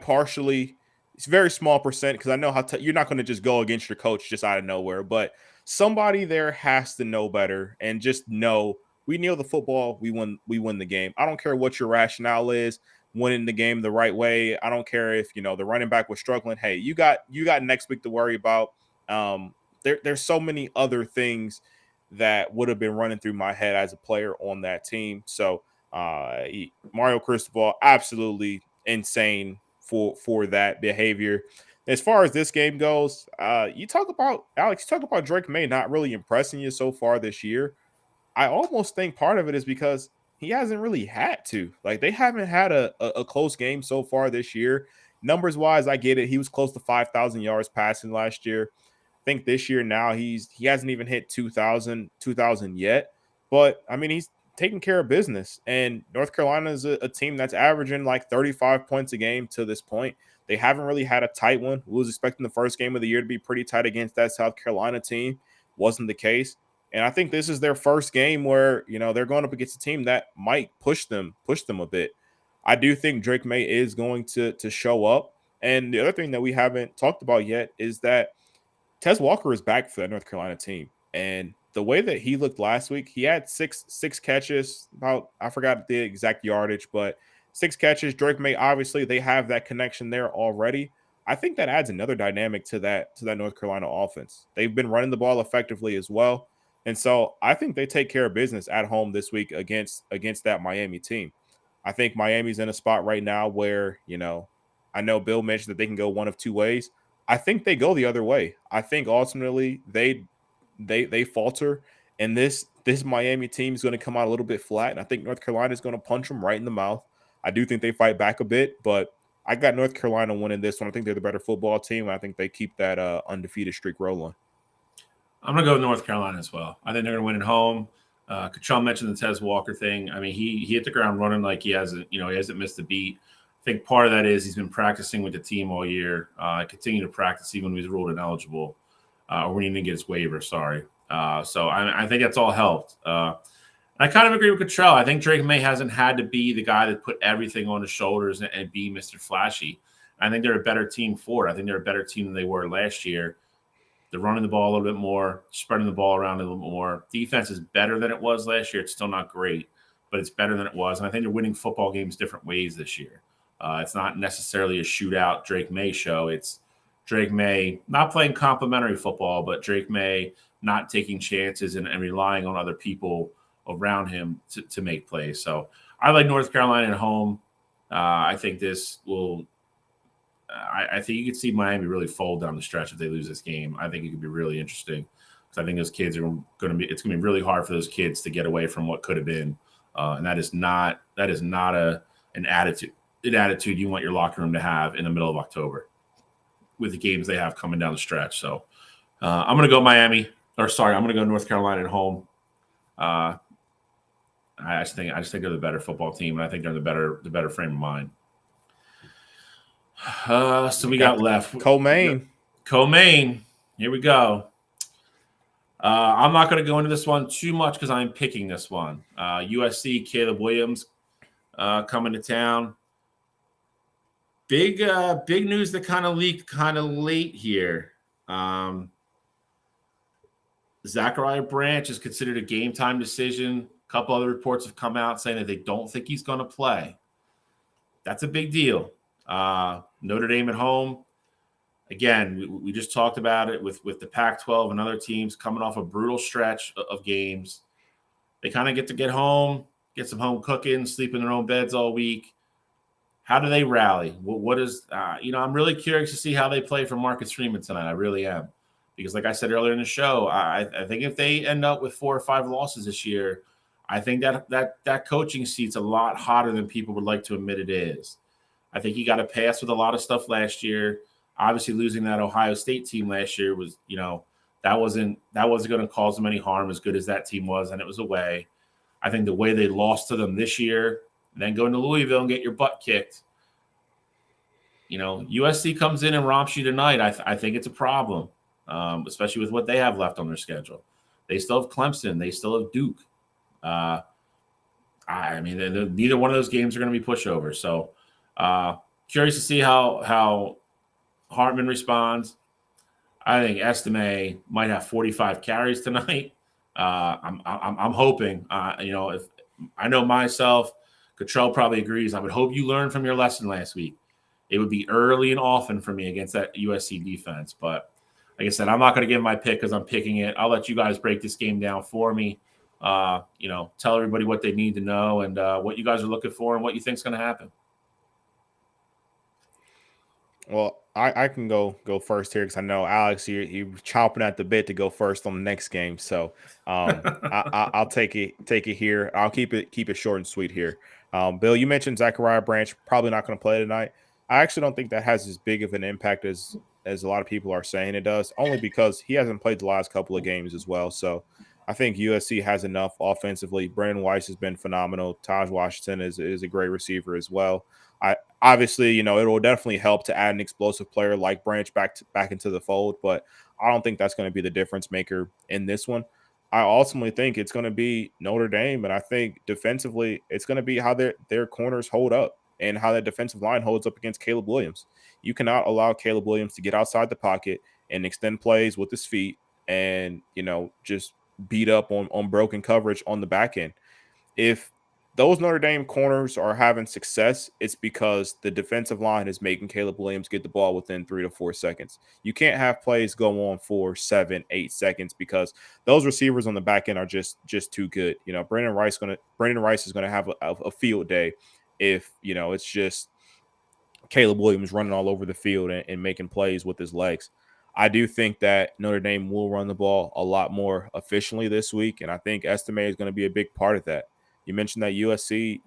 partially, it's a very small percent because I know how you're not going to just go against your coach just out of nowhere, but somebody there has to know better and just know we kneel the football, we win the game. I don't care what your rationale is, winning the game the right way. I don't care if the running back was struggling. Hey, you got next week to worry about. There's so many other things that would have been running through my head as a player on that team. So Mario Cristobal, absolutely insane for that behavior. As far as this game goes, you talk about Drake May not really impressing you so far this year. I almost think part of it is because he hasn't really had to. Like, they haven't had a close game so far this year. Numbers wise, I get it. He was close to 5,000 yards passing last year. I think this year now he hasn't even hit 2,000 yet. But I mean, he's taking care of business. And North Carolina is a team that's averaging like 35 points a game to this point. They haven't really had a tight one. We was expecting the first game of the year to be pretty tight against that South Carolina team. Wasn't the case. And I think this is their first game where, they're going up against a team that might push them a bit. I do think Drake May is going to show up. And the other thing that we haven't talked about yet is that Tez Walker is back for that North Carolina team. And the way that he looked last week, he had six catches, I forgot the exact yardage, but 6 catches. Drake May, obviously, they have that connection there already. I think that adds another dynamic to that North Carolina offense. They've been running the ball effectively as well. And so I think they take care of business at home this week against that Miami team. I think Miami's in a spot right now where, I know Bill mentioned that they can go one of two ways. I think they go the other way. I think ultimately they falter, and this Miami team is going to come out a little bit flat, and I think North Carolina is going to punch them right in the mouth. I do think they fight back a bit, but I got North Carolina winning this one. I think they're the better football team, and I think they keep that undefeated streak rolling. I'm going to go with North Carolina as well. I think they're going to win at home. Kachal mentioned the Tez Walker thing. I mean, he hit the ground running like he hasn't missed a beat. I think part of that is he's been practicing with the team all year. Continue to practice even when he's ruled ineligible, or when he didn't get his waiver. Sorry. So I think that's all helped. I kind of agree with Cottrell. I think Drake May hasn't had to be the guy that put everything on his shoulders and be Mr. Flashy. I think they're a better team for it. I think they're a better team than they were last year. They're running the ball a little bit more, spreading the ball around a little more. Defense is better than it was last year. It's still not great, but it's better than it was. And I think they're winning football games different ways this year. It's not necessarily a shootout Drake May show. It's Drake May not playing complimentary football, but Drake May not taking chances and relying on other people around him to make plays. So I like North Carolina at home. I think this will I think you could see Miami really fold down the stretch if they lose this game. I think it could be really interesting because I think those kids are going to be. It's going to be really hard for those kids to get away from what could have been, and that is not an attitude you want your locker room to have in the middle of October with the games they have coming down the stretch. So I'm going to go Miami, I'm going to go North Carolina at home. I just think they're the better football team, and I think they're the better frame of mind. So we got left Co-Main. Here we go. I'm not going to go into this one too much because I'm picking this one. USC, Caleb Williams coming to town. Big news that kind of leaked kind of late here. Zachariah Branch is considered a game time decision. A couple other reports have come out saying that they don't think he's going to play. That's a big deal. Notre Dame at home. Again, we just talked about it with the Pac-12 and other teams coming off a brutal stretch of games. They kind of get home, get some home cooking, sleep in their own beds all week. How do they rally? What is I'm really curious to see how they play for Marcus Freeman tonight. I really am. Because like I said earlier in the show, I think if they end up with 4 or 5 losses this year, I think that coaching seat's a lot hotter than people would like to admit it is. I think he got a pass with a lot of stuff last year. Obviously, losing that Ohio State team last year was, that wasn't going to cause them any harm as good as that team was, and it was away. I think the way they lost to them this year, and then going to Louisville and get your butt kicked, USC comes in and romps you tonight. I think it's a problem, especially with what they have left on their schedule. They still have Clemson. They still have Duke. Neither one of those games are going to be pushovers. So curious to see how Hartman responds. I think Estime might have 45 carries tonight. I'm hoping. If I know myself, Cottrell probably agrees. I would hope you learned from your lesson last week. It would be early and often for me against that USC defense. But like I said, I'm not going to give my pick because I'm picking it. I'll let you guys break this game down for me. Tell everybody what they need to know and what you guys are looking for and what you think is going to happen. Well, I can go first here because I know Alex, you're chomping at the bit to go first on the next game. So I'll take it here. I'll keep it short and sweet here. Bill, you mentioned Zachariah Branch probably not going to play tonight. I actually don't think that has as big of an impact as a lot of people are saying it does, only because he hasn't played the last couple of games as well. So I think USC has enough offensively. Brandon Weiss has been phenomenal. Taj Washington is a great receiver as well. Obviously, it will definitely help to add an explosive player like Branch back into the fold, but I don't think that's going to be the difference maker in this one. I ultimately think it's going to be Notre Dame, and I think defensively it's going to be how their corners hold up and how that defensive line holds up against Caleb Williams. You cannot allow Caleb Williams to get outside the pocket and extend plays with his feet and, just beat up on broken coverage on the back end. If those Notre Dame corners are having success, it's because the defensive line is making Caleb Williams get the ball within 3 to 4 seconds. You can't have plays go on for 7, 8 seconds because those receivers on the back end are just too good. Brandon Rice is going to have a field day if, it's just Caleb Williams running all over the field and making plays with his legs. I do think that Notre Dame will run the ball a lot more efficiently this week, and I think Estime is going to be a big part of that. You mentioned that USC,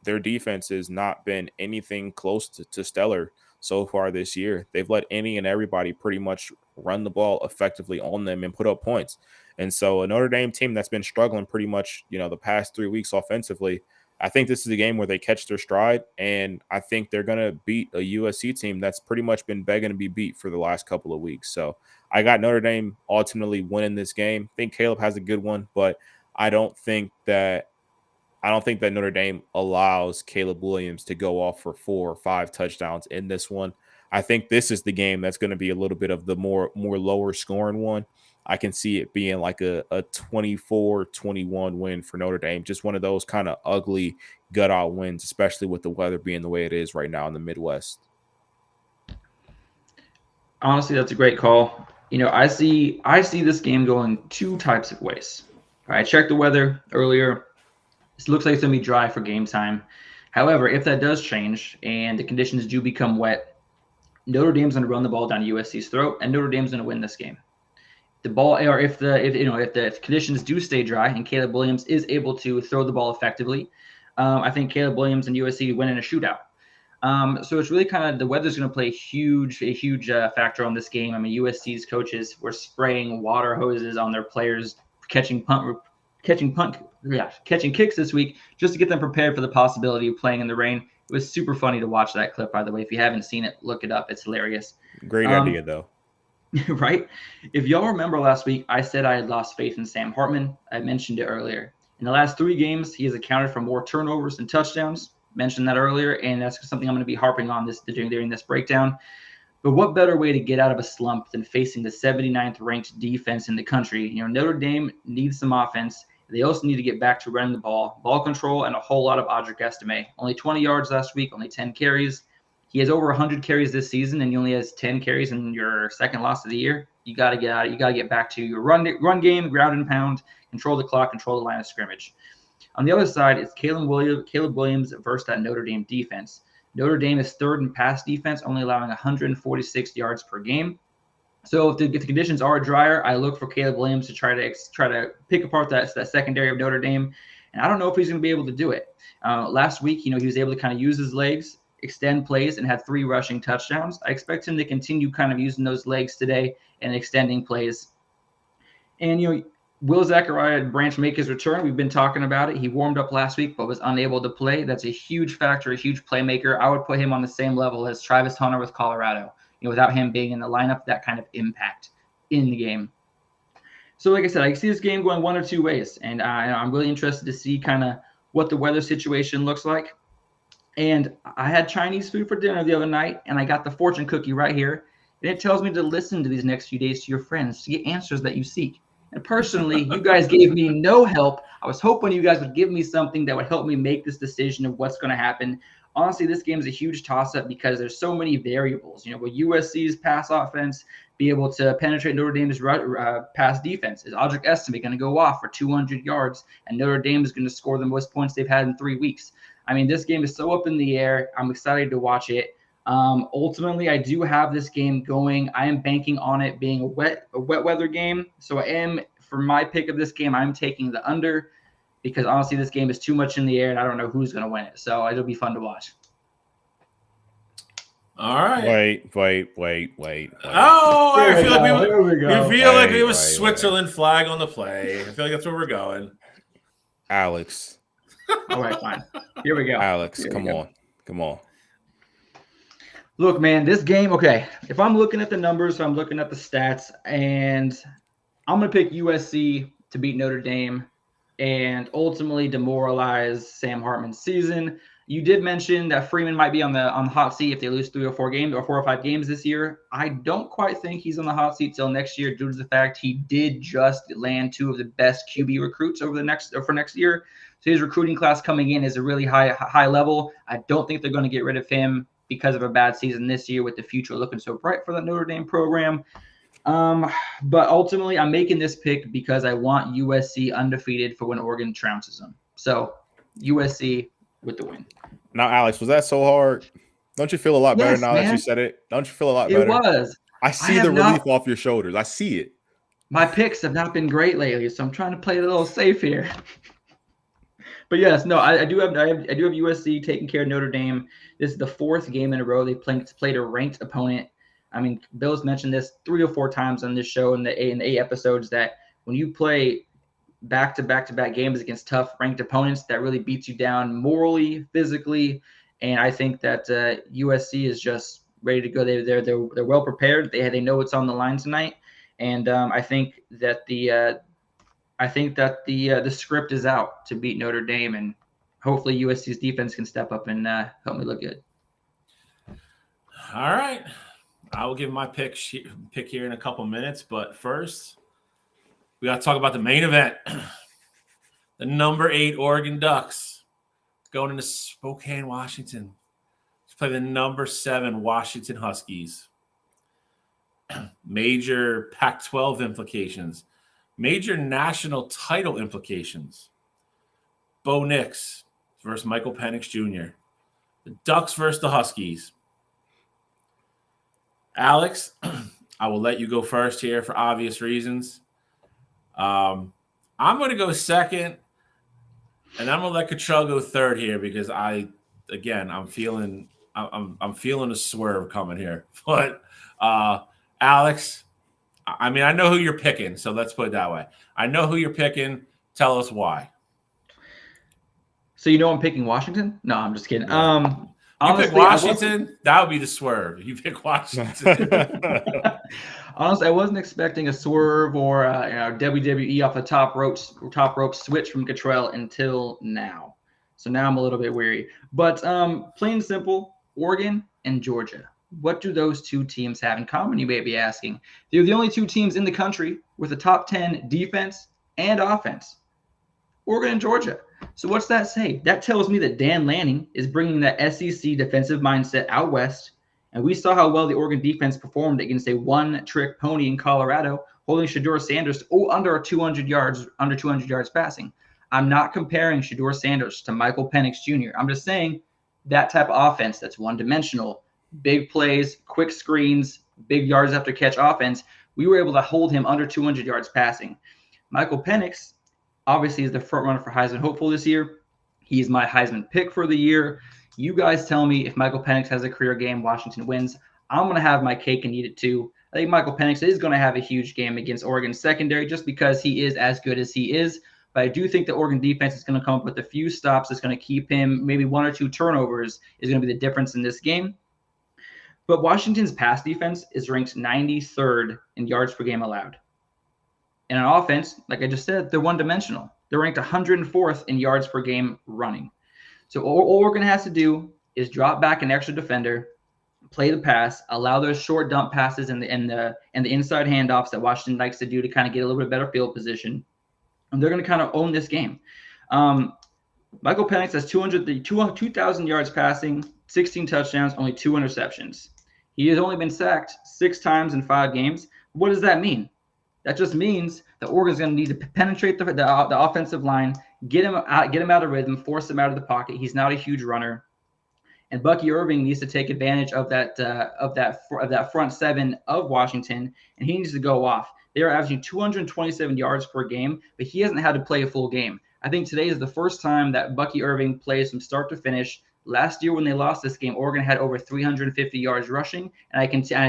their defense has not been anything close to stellar so far this year. They've let any and everybody pretty much run the ball effectively on them and put up points. And so a Notre Dame team that's been struggling pretty much, the past 3 weeks offensively, I think this is a game where they catch their stride, and I think they're going to beat a USC team that's pretty much been begging to be beat for the last couple of weeks. So I got Notre Dame ultimately winning this game. I think Caleb has a good one, but I don't think that Notre Dame allows Caleb Williams to go off for 4 or 5 touchdowns in this one. I think this is the game that's going to be a little bit of the more lower scoring one. I can see it being like a 24-21 win for Notre Dame. Just one of those kind of ugly gut-out wins, especially with the weather being the way it is right now in the Midwest. Honestly, that's a great call. I see this game going 2 types of ways. All right, I checked the weather earlier. It looks like it's going to be dry for game time. However, if that does change and the conditions do become wet, Notre Dame's going to run the ball down USC's throat, and Notre Dame's going to win this game. The ball, or if the conditions do stay dry and Caleb Williams is able to throw the ball effectively, I think Caleb Williams and USC win in a shootout. So it's really kind of the weather's going to play a huge factor on this game. I mean, USC's coaches were spraying water hoses on their players catching kicks this week just to get them prepared for the possibility of playing in the rain. It was super funny to watch that clip, by the way. If you haven't seen it, look it up. It's hilarious. Great idea, though. Right? If y'all remember last week, I said I had lost faith in Sam Hartman. I mentioned it earlier. In the last 3 games, he has accounted for more turnovers than touchdowns. Mentioned that earlier, and that's something I'm going to be harping on during this breakdown. But what better way to get out of a slump than facing the 79th ranked defense in the country? Notre Dame needs some offense. They also need to get back to running the ball control, and a whole lot of Audric Estime. Only 20 yards last week, only 10 carries. He has over 100 carries this season, and he only has 10 carries in your second loss of the year. You got to get out. You got to get back to your run game, ground and pound, control the clock, control the line of scrimmage. On the other side, it's Caleb Williams versus that Notre Dame defense. Notre Dame is 3rd in pass defense, only allowing 146 yards per game. So if the conditions are drier, I look for Caleb Williams to try to pick apart that secondary of Notre Dame, and I don't know if he's going to be able to do it. Last week, he was able to kind of use his legs, extend plays, and had 3 rushing touchdowns. I expect him to continue kind of using those legs today and extending plays. And Will Zachariah Branch make his return? We've been talking about it. He warmed up last week but was unable to play. That's a huge factor, a huge playmaker. I would put him on the same level as Travis Hunter with Colorado. Without him being in the lineup, that kind of impact in the game. So like I said, I see this game going one or two ways, and I'm really interested to see kind of what the weather situation looks like. And I had Chinese food for dinner the other night, and I got the fortune cookie right here. And it tells me to listen to these next few days to your friends to get answers that you seek. And personally, you guys gave me no help. I was hoping you guys would give me something that would help me make this decision of what's going to happen. Honestly, this game is a huge toss-up because there's so many variables. Will USC's pass offense be able to penetrate Notre Dame's pass defense? Is Audric Estime going to go off for 200 yards, and Notre Dame is going to score the most points they've had in 3 weeks? I mean, this game is so up in the air. I'm excited to watch it. Ultimately, I do have this game going. I am banking on it being a wet weather game. So for my pick of this game, I'm taking the under because honestly, this game is too much in the air and I don't know who's going to win it. So it'll be fun to watch. All right. Wait. Oh, I feel like we have a Switzerland flag on the play. I feel like that's where we're going. Alex. All right, fine. Here we go. Alex, come on. Look, man, this game, okay, if I'm looking at the numbers, I'm looking at the stats, and I'm going to pick USC to beat Notre Dame and ultimately demoralize Sam Hartman's season. You did mention that Freeman might be on the hot seat if they lose 3 or 4 games or 4 or 5 games this year. I don't quite think he's on the hot seat till next year due to the fact he did just land 2 of the best QB recruits for next year. So his recruiting class coming in is a really high level. I don't think they're going to get rid of him because of a bad season this year with the future looking so bright for the Notre Dame program. But ultimately, I'm making this pick because I want USC undefeated for when Oregon trounces them. So USC with the win. Now, Alex, was that so hard? Don't you feel a lot better now that you said it? Don't you feel a lot better? It was. I see the relief off your shoulders. I see it. My picks have not been great lately, so I'm trying to play it a little safe here. But yes, no, I do have USC taking care of Notre Dame. This is the 4th game in a row they played a ranked opponent. I mean, Bill's mentioned this 3 or 4 times on this show in the 8 episodes that when you play back-to-back games against tough ranked opponents, that really beats you down morally, physically, and I think that USC is just ready to go. They're well prepared. They know what's on the line tonight, and I think that the script is out to beat Notre Dame, and hopefully USC's defense can step up and help me look good. All right. I will give my pick here in a couple minutes, but first, we got to talk about the main event. The number 8 Oregon Ducks going into Spokane, Washington to play the number 7 Washington Huskies. Major Pac-12 implications. Major national title implications. Bo Nix versus Michael Penix Jr. The Ducks versus the Huskies. Alex, I will let you go first here for obvious reasons. I'm going to go second, and I'm going to let Cottrell go third here because I'm feeling a swerve coming here. But Alex, I mean, I know who you're picking, so let's put it that way. I know who you're picking. Tell us why. So I'm picking Washington? No, I'm just kidding. You pick Washington, that would be the swerve. You pick Washington. Honestly, I wasn't expecting a swerve or WWE off the top rope switch from Cottrell until now. So now I'm a little bit weary. But plain and simple, Oregon and Georgia. What do those 2 teams have in common, you may be asking? They're the only 2 teams in the country with a top 10 defense and offense. Oregon and Georgia. So what's that say? That tells me that Dan Lanning is bringing that SEC defensive mindset out west. And we saw how well the Oregon defense performed against a one-trick pony in Colorado, holding Shedeur Sanders under 200 yards passing. I'm not comparing Shedeur Sanders to Michael Penix Jr. I'm just saying that type of offense that's one-dimensional, big plays, quick screens, big yards after catch offense, we were able to hold him under 200 yards passing. Michael Penix obviously is the front runner for Heisman hopeful this year. He's my Heisman pick for the year. You guys tell me if Michael Penix has a career game, Washington wins. I'm going to have my cake and eat it too. I think Michael Penix is going to have a huge game against Oregon's secondary just because he is as good as he is. But I do think the Oregon defense is going to come up with a few stops that's going to keep him, maybe 1 or 2 turnovers is going to be the difference in this game. But Washington's pass defense is ranked 93rd in yards per game allowed. And on offense, like I just said, they're one-dimensional. They're ranked 104th in yards per game running. So all Oregon has to do is drop back an extra defender, play the pass, allow those short dump passes and the inside handoffs that Washington likes to do to kind of get a little bit better field position. And they're going to kind of own this game. Michael Penix has 2,000 yards passing, 16 touchdowns, only 2 interceptions. He has only been sacked 6 times in 5 games. What does that mean? That just means that Oregon's going to need to penetrate the offensive line, get him out of rhythm, force him out of the pocket. He's not a huge runner, and Bucky Irving needs to take advantage of that front 7 of Washington, and he needs to go off. They are averaging 227 yards per game, but he hasn't had to play a full game. I think today is the first time that Bucky Irving plays from start to finish. Last year when they lost this game, Oregon had over 350 yards rushing, and I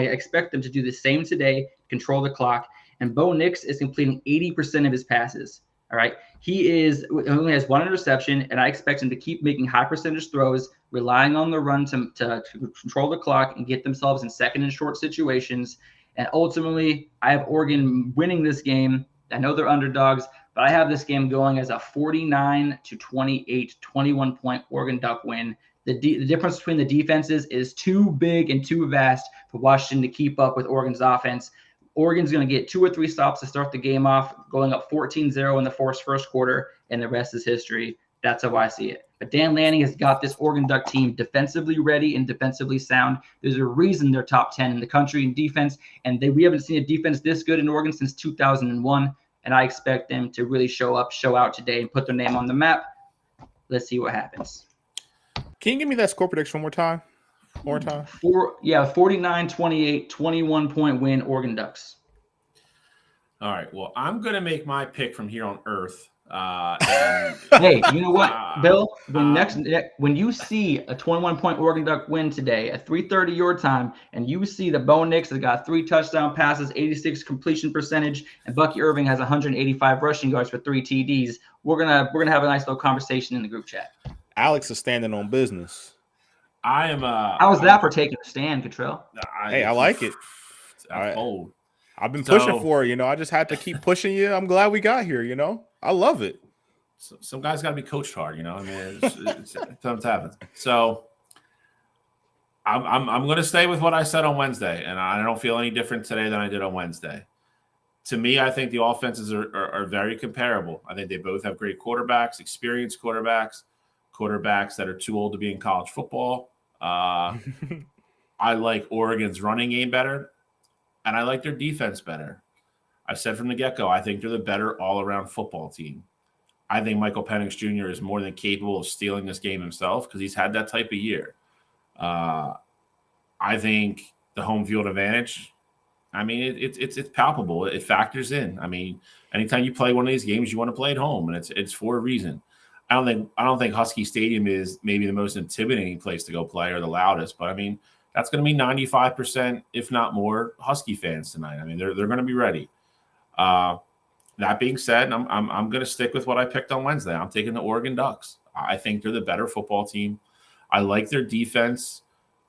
expect them to do the same today, control the clock. And Bo Nix is completing 80% of his passes. All right. He only has 1 interception, and I expect him to keep making high percentage throws, relying on the run to control the clock and get themselves in second and short situations. And ultimately, I have Oregon winning this game. I know they're underdogs, but I have this game going as a 49-28, 21-point Oregon Duck win. The difference between the defenses is too big and too vast for Washington to keep up with Oregon's offense. Oregon's going to get 2 or 3 stops to start the game off, going up 14-0 in the first quarter, and the rest is history. That's how I see it. But Dan Lanning has got this Oregon Duck team defensively ready and defensively sound. There's a reason they're top 10 in the country in defense, and we haven't seen a defense this good in Oregon since 2001, and I expect them to really show out today and put their name on the map. Let's see what happens. Can you give me that score prediction one more time? 49-28, 21-point win, Oregon Ducks. All right. Well, I'm going to make my pick from here on Earth. Hey, you know what, Bill? When you see a 21-point Oregon Duck win today at 3:30 your time, and you see the Bo Nix has got 3 touchdown passes, 86 completion percentage, and Bucky Irving has 185 rushing yards for 3 TDs, we're gonna have a nice little conversation in the group chat. Alex is standing on business. How was that for taking a stand, Cottrell? Hey, I like it. Cold. I've been pushing for it, I just had to keep pushing you. I'm glad we got here, I love it. Some guys got to be coached hard, I mean, sometimes happens. So I'm going to stay with what I said on Wednesday, and I don't feel any different today than I did on Wednesday. To me, I think the offenses are very comparable. I think they both have great quarterbacks, experienced quarterbacks that are too old to be in college football. I like Oregon's running game better, and I like their defense better. I said from the get-go, I think they're the better all-around football team. I think Michael Penix Jr. is more than capable of stealing this game himself because he's had that type of year. I think the home field advantage, I mean, it's palpable. It factors in. I mean, anytime you play one of these games, you want to play at home, and it's for a reason. I don't think Husky Stadium is maybe the most intimidating place to go play or the loudest, but I mean, that's going to be 95%, if not more, Husky fans tonight. I mean, they're going to be ready. That being said, I'm going to stick with what I picked on Wednesday. I'm taking the Oregon Ducks. I think they're the better football team. I like their defense.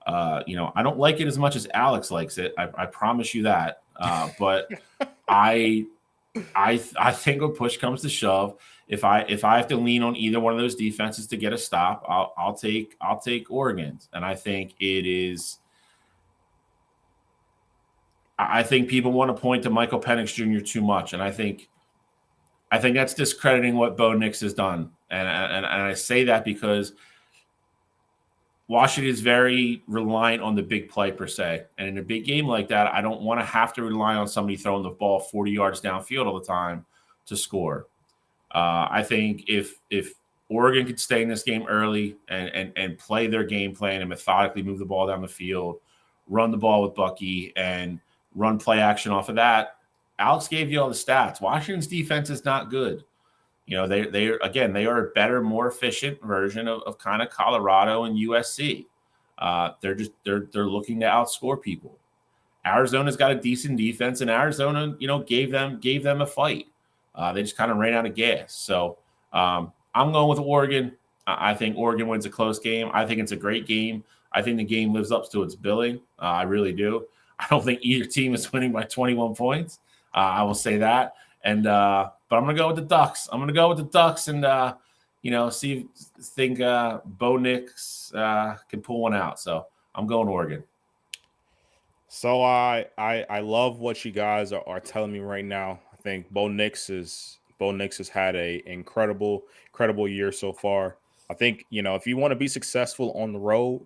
I don't like it as much as Alex likes it. I promise you that. But I think when push comes to shove, if I have to lean on either one of those defenses to get a stop, I'll take Oregon's. And I think it is. I think people want to point to Michael Penix Jr. too much, and I think that's discrediting what Bo Nix has done. And I say that because Washington is very reliant on the big play per se. And in a big game like that, I don't want to have to rely on somebody throwing the ball 40 yards downfield all the time to score. I think if Oregon could stay in this game early and play their game plan and methodically move the ball down the field, run the ball with Bucky, and run play action off of that, Alex gave you all the stats. Washington's defense is not good. They are a better, more efficient version of kind of Colorado and USC. They're looking to outscore people. Arizona's got a decent defense, and Arizona, gave them a fight. They just kind of ran out of gas. So I'm going with Oregon. I think Oregon wins a close game. I think it's a great game. I think the game lives up to its billing. I really do. I don't think either team is winning by 21 points. I will say that. And but I'm going to go with the Ducks. I'm going to go with the Ducks and think Bo Nix can pull one out. So I'm going Oregon. So I love what you guys are telling me right now. I think Bo Nix has had a incredible year so far. I think, if you want to be successful on the road,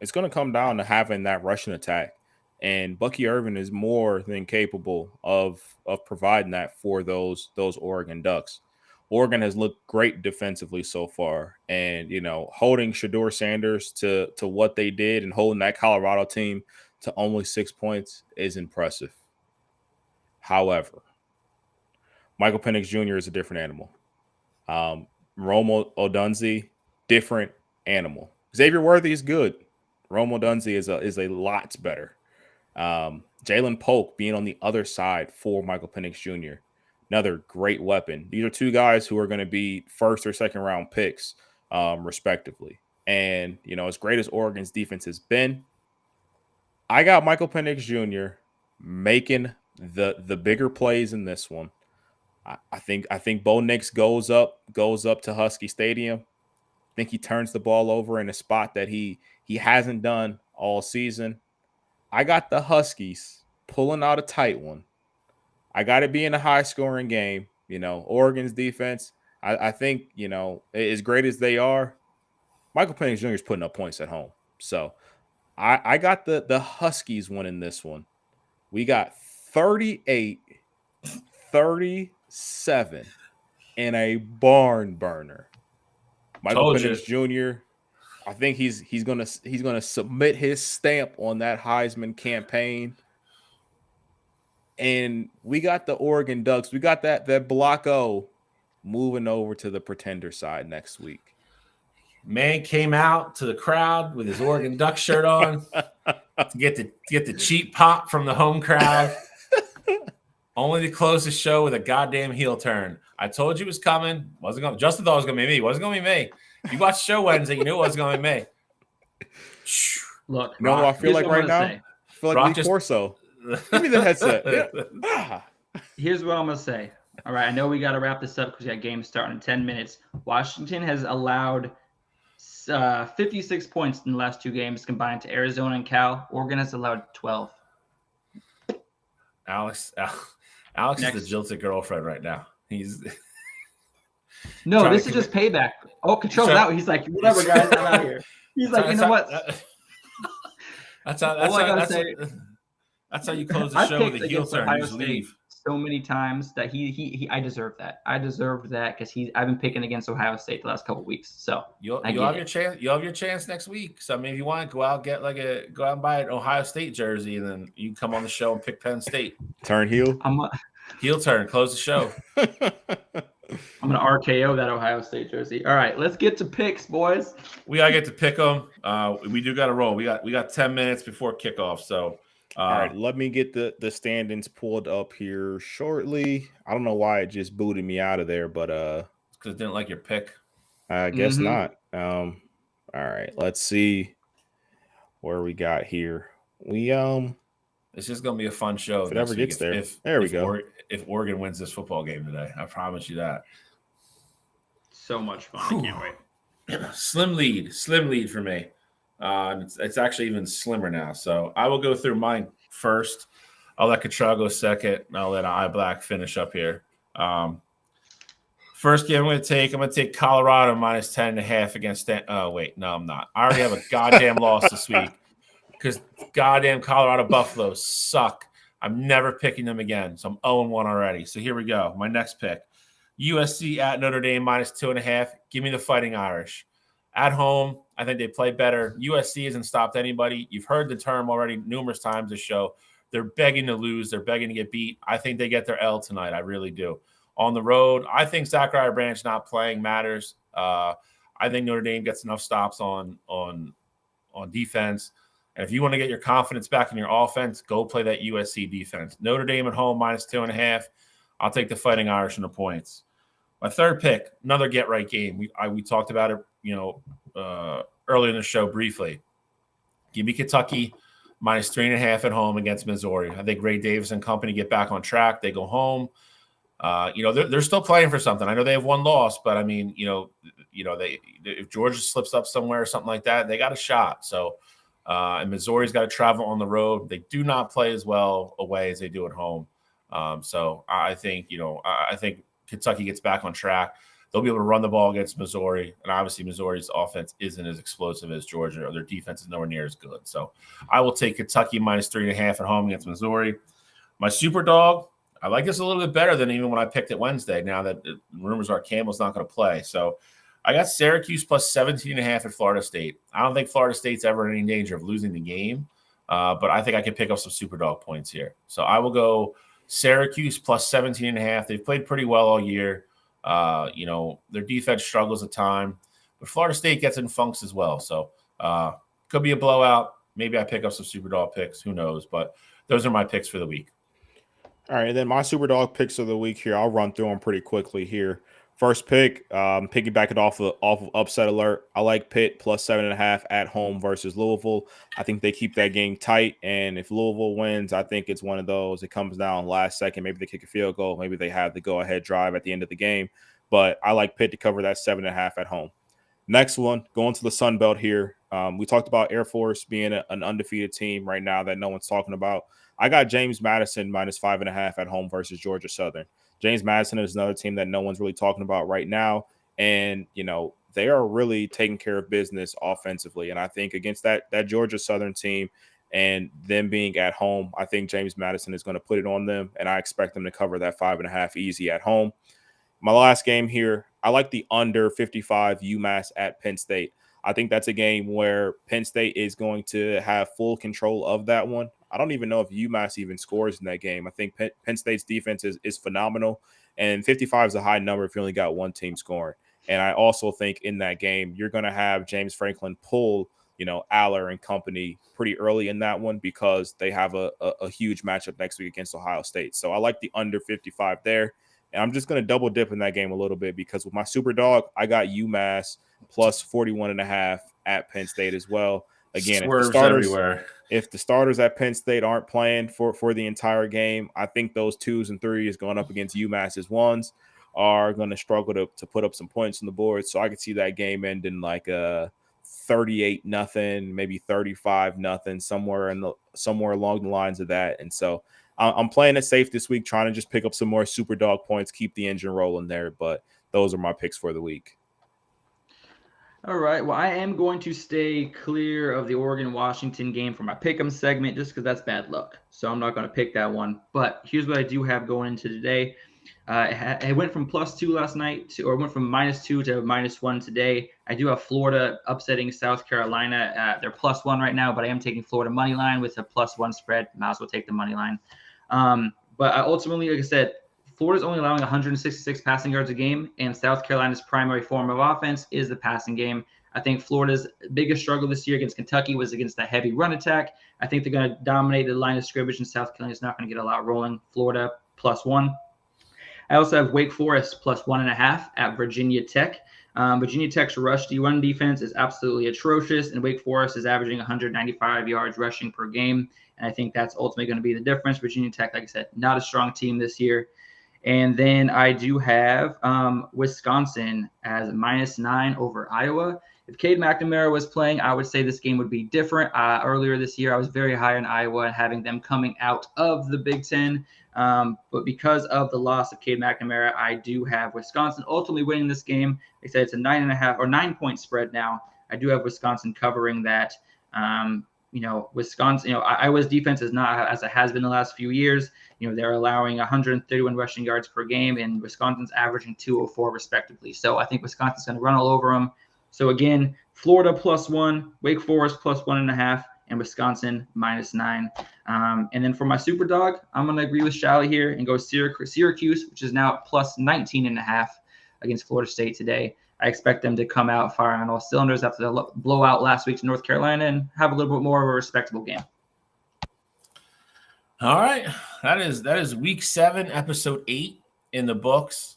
it's going to come down to having that rushing attack. And Bucky Irvin is more than capable of providing that for those Oregon Ducks. Oregon has looked great defensively so far. And, holding Shedeur Sanders to what they did and holding that Colorado team to only 6 points is impressive. However, Michael Penix Jr. is a different animal. Rome Odunze, different animal. Xavier Worthy is good. Rome Odunze is a lot better. Jalen Polk being on the other side for Michael Penix Jr., another great weapon. These are two guys who are going to be first or second round picks, respectively. And, as great as Oregon's defense has been, I got Michael Penix Jr. making the bigger plays in this one. I think Bo Nix goes up to Husky Stadium. I think he turns the ball over in a spot that he hasn't done all season. I got the Huskies pulling out a tight one. I got it being a high-scoring game. Oregon's defense, I think, as great as they are, Michael Penix Jr. is putting up points at home. So I got the Huskies winning this one. We got 38-37 in a barn burner. Michael Penix Jr., I think he's gonna submit his stamp on that Heisman campaign. And we got the Oregon Ducks. We got that Block O moving over to the Pretender side next week. Man came out to the crowd with his Oregon Duck shirt on to get the cheap pop from the home crowd. Only to close the show with a goddamn heel turn. I told you it was coming. Justin thought it was going to be me. It wasn't going to be me. You watched the show Wednesday, you knew it wasn't going to be me. Look, I feel like right now? I feel like Lee Corso. Give me the headset. Here's what I'm going to say. All right, I know we got to wrap this up because we got games starting in 10 minutes. Washington has allowed 56 points in the last two games combined to Arizona and Cal. Oregon has allowed 12. Alex is the jilted girlfriend right now. He's no, this is just payback. Oh, control's out. He's like, whatever, guys, I'm out here. He's like, you know what? That's how you close the show with a heel turn. You just leave. So many times that I deserve that. I deserved that because I've been picking against Ohio State the last couple of weeks. So you'll have your chance. You'll have your chance next week. So I mean, if you want, go out and buy an Ohio State jersey, and then you can come on the show and pick Penn State. Turn heel. Heel turn. Close the show. I'm gonna RKO that Ohio State jersey. All right, let's get to picks, boys. We gotta get to pick them. We do gotta roll. We got 10 minutes before kickoff. So. All right, let me get the standings pulled up here shortly. I don't know why it just booted me out of there, but because it didn't like your pick. I guess not. All right, let's see where we got here. It's just gonna be a fun show. If it ever gets there. There we go. If Oregon wins this football game today, I promise you that. So much fun! I can't wait. Slim lead for me. It's actually even slimmer now. So I will go through mine first. I'll let Cottrell go second. And I'll let I Black finish up here. First game I'm going to take Colorado minus 10.5 against oh, wait. No, I'm not. I already have a goddamn loss this week because goddamn Colorado Buffaloes suck. I'm never picking them again. So I'm 0-1 already. So here we go. My next pick. USC at Notre Dame minus 2.5. Give me the Fighting Irish. At home, I think they play better. USC hasn't stopped anybody. You've heard the term already numerous times this show. They're begging to lose. They're begging to get beat. I think they get their L tonight. I really do. On the road, I think Zachariah Branch not playing matters. I think Notre Dame gets enough stops on on defense. And if you want to get your confidence back in your offense, go play that USC defense. Notre Dame at home -2.5. I'll take the Fighting Irish and the points. My third pick, another get-right game. We talked about it, earlier in the show briefly. Give me Kentucky -3.5 at home against Missouri. I think Ray Davis and company get back on track. They go home. They're still playing for something. I know they have one loss, but I mean, if Georgia slips up somewhere or something like that, they got a shot. So, and Missouri's got to travel on the road. They do not play as well away as they do at home. So I think Kentucky gets back on track. They'll be able to run the ball against Missouri, and obviously Missouri's offense isn't as explosive as Georgia, or their defense is nowhere near as good. So I will take Kentucky -3.5 at home against Missouri. My super dog, I like this a little bit better than even when I picked it Wednesday, now that the rumors are Campbell's not going to play. So I got Syracuse +17.5 at Florida State. I don't think Florida State's ever in any danger of losing the game, but I think I can pick up some super dog points here. So I will go Syracuse +17.5. They've played pretty well all year. Their defense struggles at times, but Florida State gets in funks as well. So could be a blowout. Maybe I pick up some super dog picks. Who knows? But those are my picks for the week. All right, and then my super dog picks of the week here. I'll run through them pretty quickly here. First pick, piggyback it off of upset alert. I like Pitt +7.5 at home versus Louisville. I think they keep that game tight, and if Louisville wins, I think it's one of those. It comes down last second. Maybe they kick a field goal. Maybe they have the go-ahead drive at the end of the game. But I like Pitt to cover that 7.5 at home. Next one, going to the Sun Belt here. We talked about Air Force being an undefeated team right now that no one's talking about. I got James Madison -5.5 at home versus Georgia Southern. James Madison is another team that no one's really talking about right now. And, they are really taking care of business offensively. And I think against that Georgia Southern team and them being at home, I think James Madison is going to put it on them. And I expect them to cover that 5.5 easy at home. My last game here, I like the under 55 UMass at Penn State. I think that's a game where Penn State is going to have full control of that one. I don't even know if UMass even scores in that game. I think Penn State's defense is phenomenal, and 55 is a high number if you only got one team scoring. And I also think in that game, you're going to have James Franklin pull, Aller and company pretty early in that one because they have a huge matchup next week against Ohio State. So I like the under 55 there. And I'm just going to double dip in that game a little bit because with my super dog, I got UMass +41.5 at Penn State as well. Again, if the starters at Penn State aren't playing for the entire game, I think those 2s and 3s going up against UMass's 1s are going to struggle to put up some points on the board. So I could see that game ending like a 38-0, maybe 35-0, somewhere along the lines of that. And so I'm playing it safe this week, trying to just pick up some more super dog points, keep the engine rolling there. But those are my picks for the week. All right. Well, I am going to stay clear of the Oregon-Washington game for my pick'em segment just because that's bad luck. So I'm not going to pick that one. But here's what I do have going into today. It went from +2 last night went from -2 to -1 today. I do have Florida upsetting South Carolina. They're +1 right now, but I am taking Florida money line with a +1 spread. Might as well take the money line. But I ultimately, like I said, Florida's only allowing 166 passing yards a game, and South Carolina's primary form of offense is the passing game. I think Florida's biggest struggle this year against Kentucky was against that heavy run attack. I think they're going to dominate the line of scrimmage, and South Carolina's not going to get a lot rolling. Florida +1. I also have Wake Forest +1.5 at Virginia Tech. Virginia Tech's rush run defense is absolutely atrocious, and Wake Forest is averaging 195 yards rushing per game. And I think that's ultimately going to be the difference. Virginia Tech, like I said, not a strong team this year. And then I do have Wisconsin as -9 over Iowa. If Cade McNamara was playing, I would say this game would be different. Earlier this year, I was very high on Iowa and having them coming out of the Big Ten. But because of the loss of Cade McNamara, I do have Wisconsin ultimately winning this game. They said it's a 9.5 or 9-point spread now. I do have Wisconsin covering that. Wisconsin, Iowa's defense is not as it has been the last few years. They're allowing 131 rushing yards per game, and Wisconsin's averaging 204 respectively. So I think Wisconsin's going to run all over them. So again, Florida +1, Wake Forest +1.5, and Wisconsin -9. And then for my super dog, I'm going to agree with Shally here and go Syracuse, which is now +19.5 against Florida State today. I expect them to come out firing on all cylinders after the blowout last week to North Carolina and have a little bit more of a respectable game. All right. That is week 7, episode 8 in the books.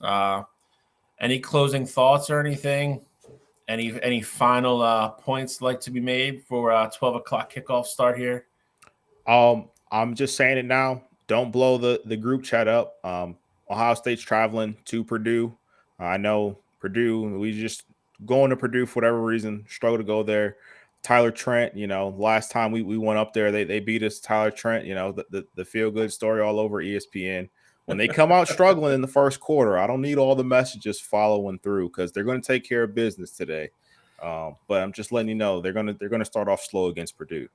Any closing thoughts or anything? Any final points like to be made for 12 o'clock kickoff start here? I'm just saying it now. Don't blow the group chat up. Ohio State's traveling to Purdue. I know Purdue, we just going to Purdue for whatever reason, struggle to go there. Tyler Trent, last time we went up there, they beat us. Tyler Trent, the feel-good story all over ESPN. When they come out struggling in the first quarter, I don't need all the messages following through because they're going to take care of business today. But I'm just letting you know they're gonna start off slow against Purdue.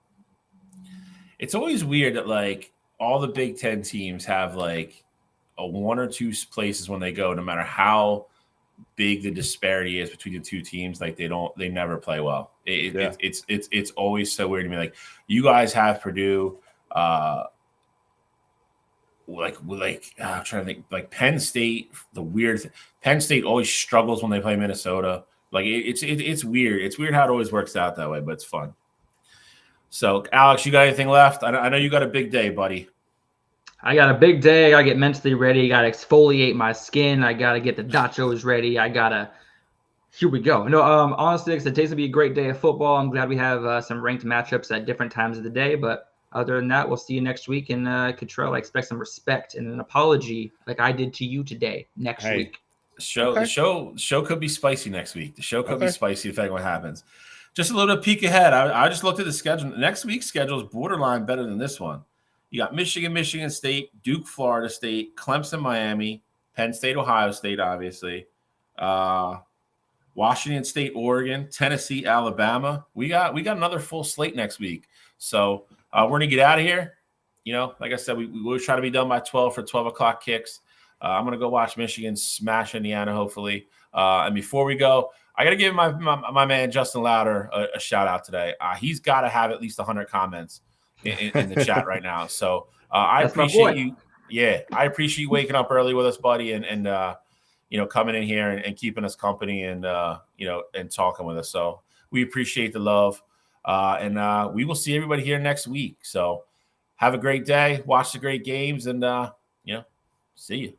It's always weird that like all the Big Ten teams have like a 1 or 2 places when they go, no matter how big the disparity is between the two teams, like they never play well. It's always so weird to me. Like you guys have Purdue, I'm trying to think, like Penn State. Penn State always struggles when they play Minnesota. Like it's weird. It's weird how it always works out that way, but it's fun. So Alex, you got anything left? I know you got a big day, buddy. I got a big day. I got to get mentally ready. I got to exfoliate my skin. I got to get the nachos ready. Here we go. No, honestly, today's going to be a great day of football. I'm glad we have some ranked matchups at different times of the day. But other than that, we'll see you next week. And Cottrell, I expect some respect and an apology like I did to you today next week. The show could be spicy next week. The show could be spicy if anything happens. Just a little bit peek ahead. I just looked at the schedule. Next week's schedule is borderline better than this one. You got Michigan State, Duke, Florida State, Clemson, Miami, Penn State, Ohio State, obviously, Washington State, Oregon, Tennessee, Alabama. We got another full slate next week. So we're gonna get out of here. Like I said, we will try to be done by 12 for 12 o'clock kicks. I'm gonna go watch Michigan smash Indiana, hopefully. And before we go, I got to give my man Justin Louder a shout out today. He's got to have at least 100 comments in the chat right now. So I appreciate you. Yeah, I appreciate you waking up early with us, buddy, and coming in here and keeping us company and and talking with us. So we appreciate the love, and we will see everybody here next week. So have a great day. Watch the great games, and see you.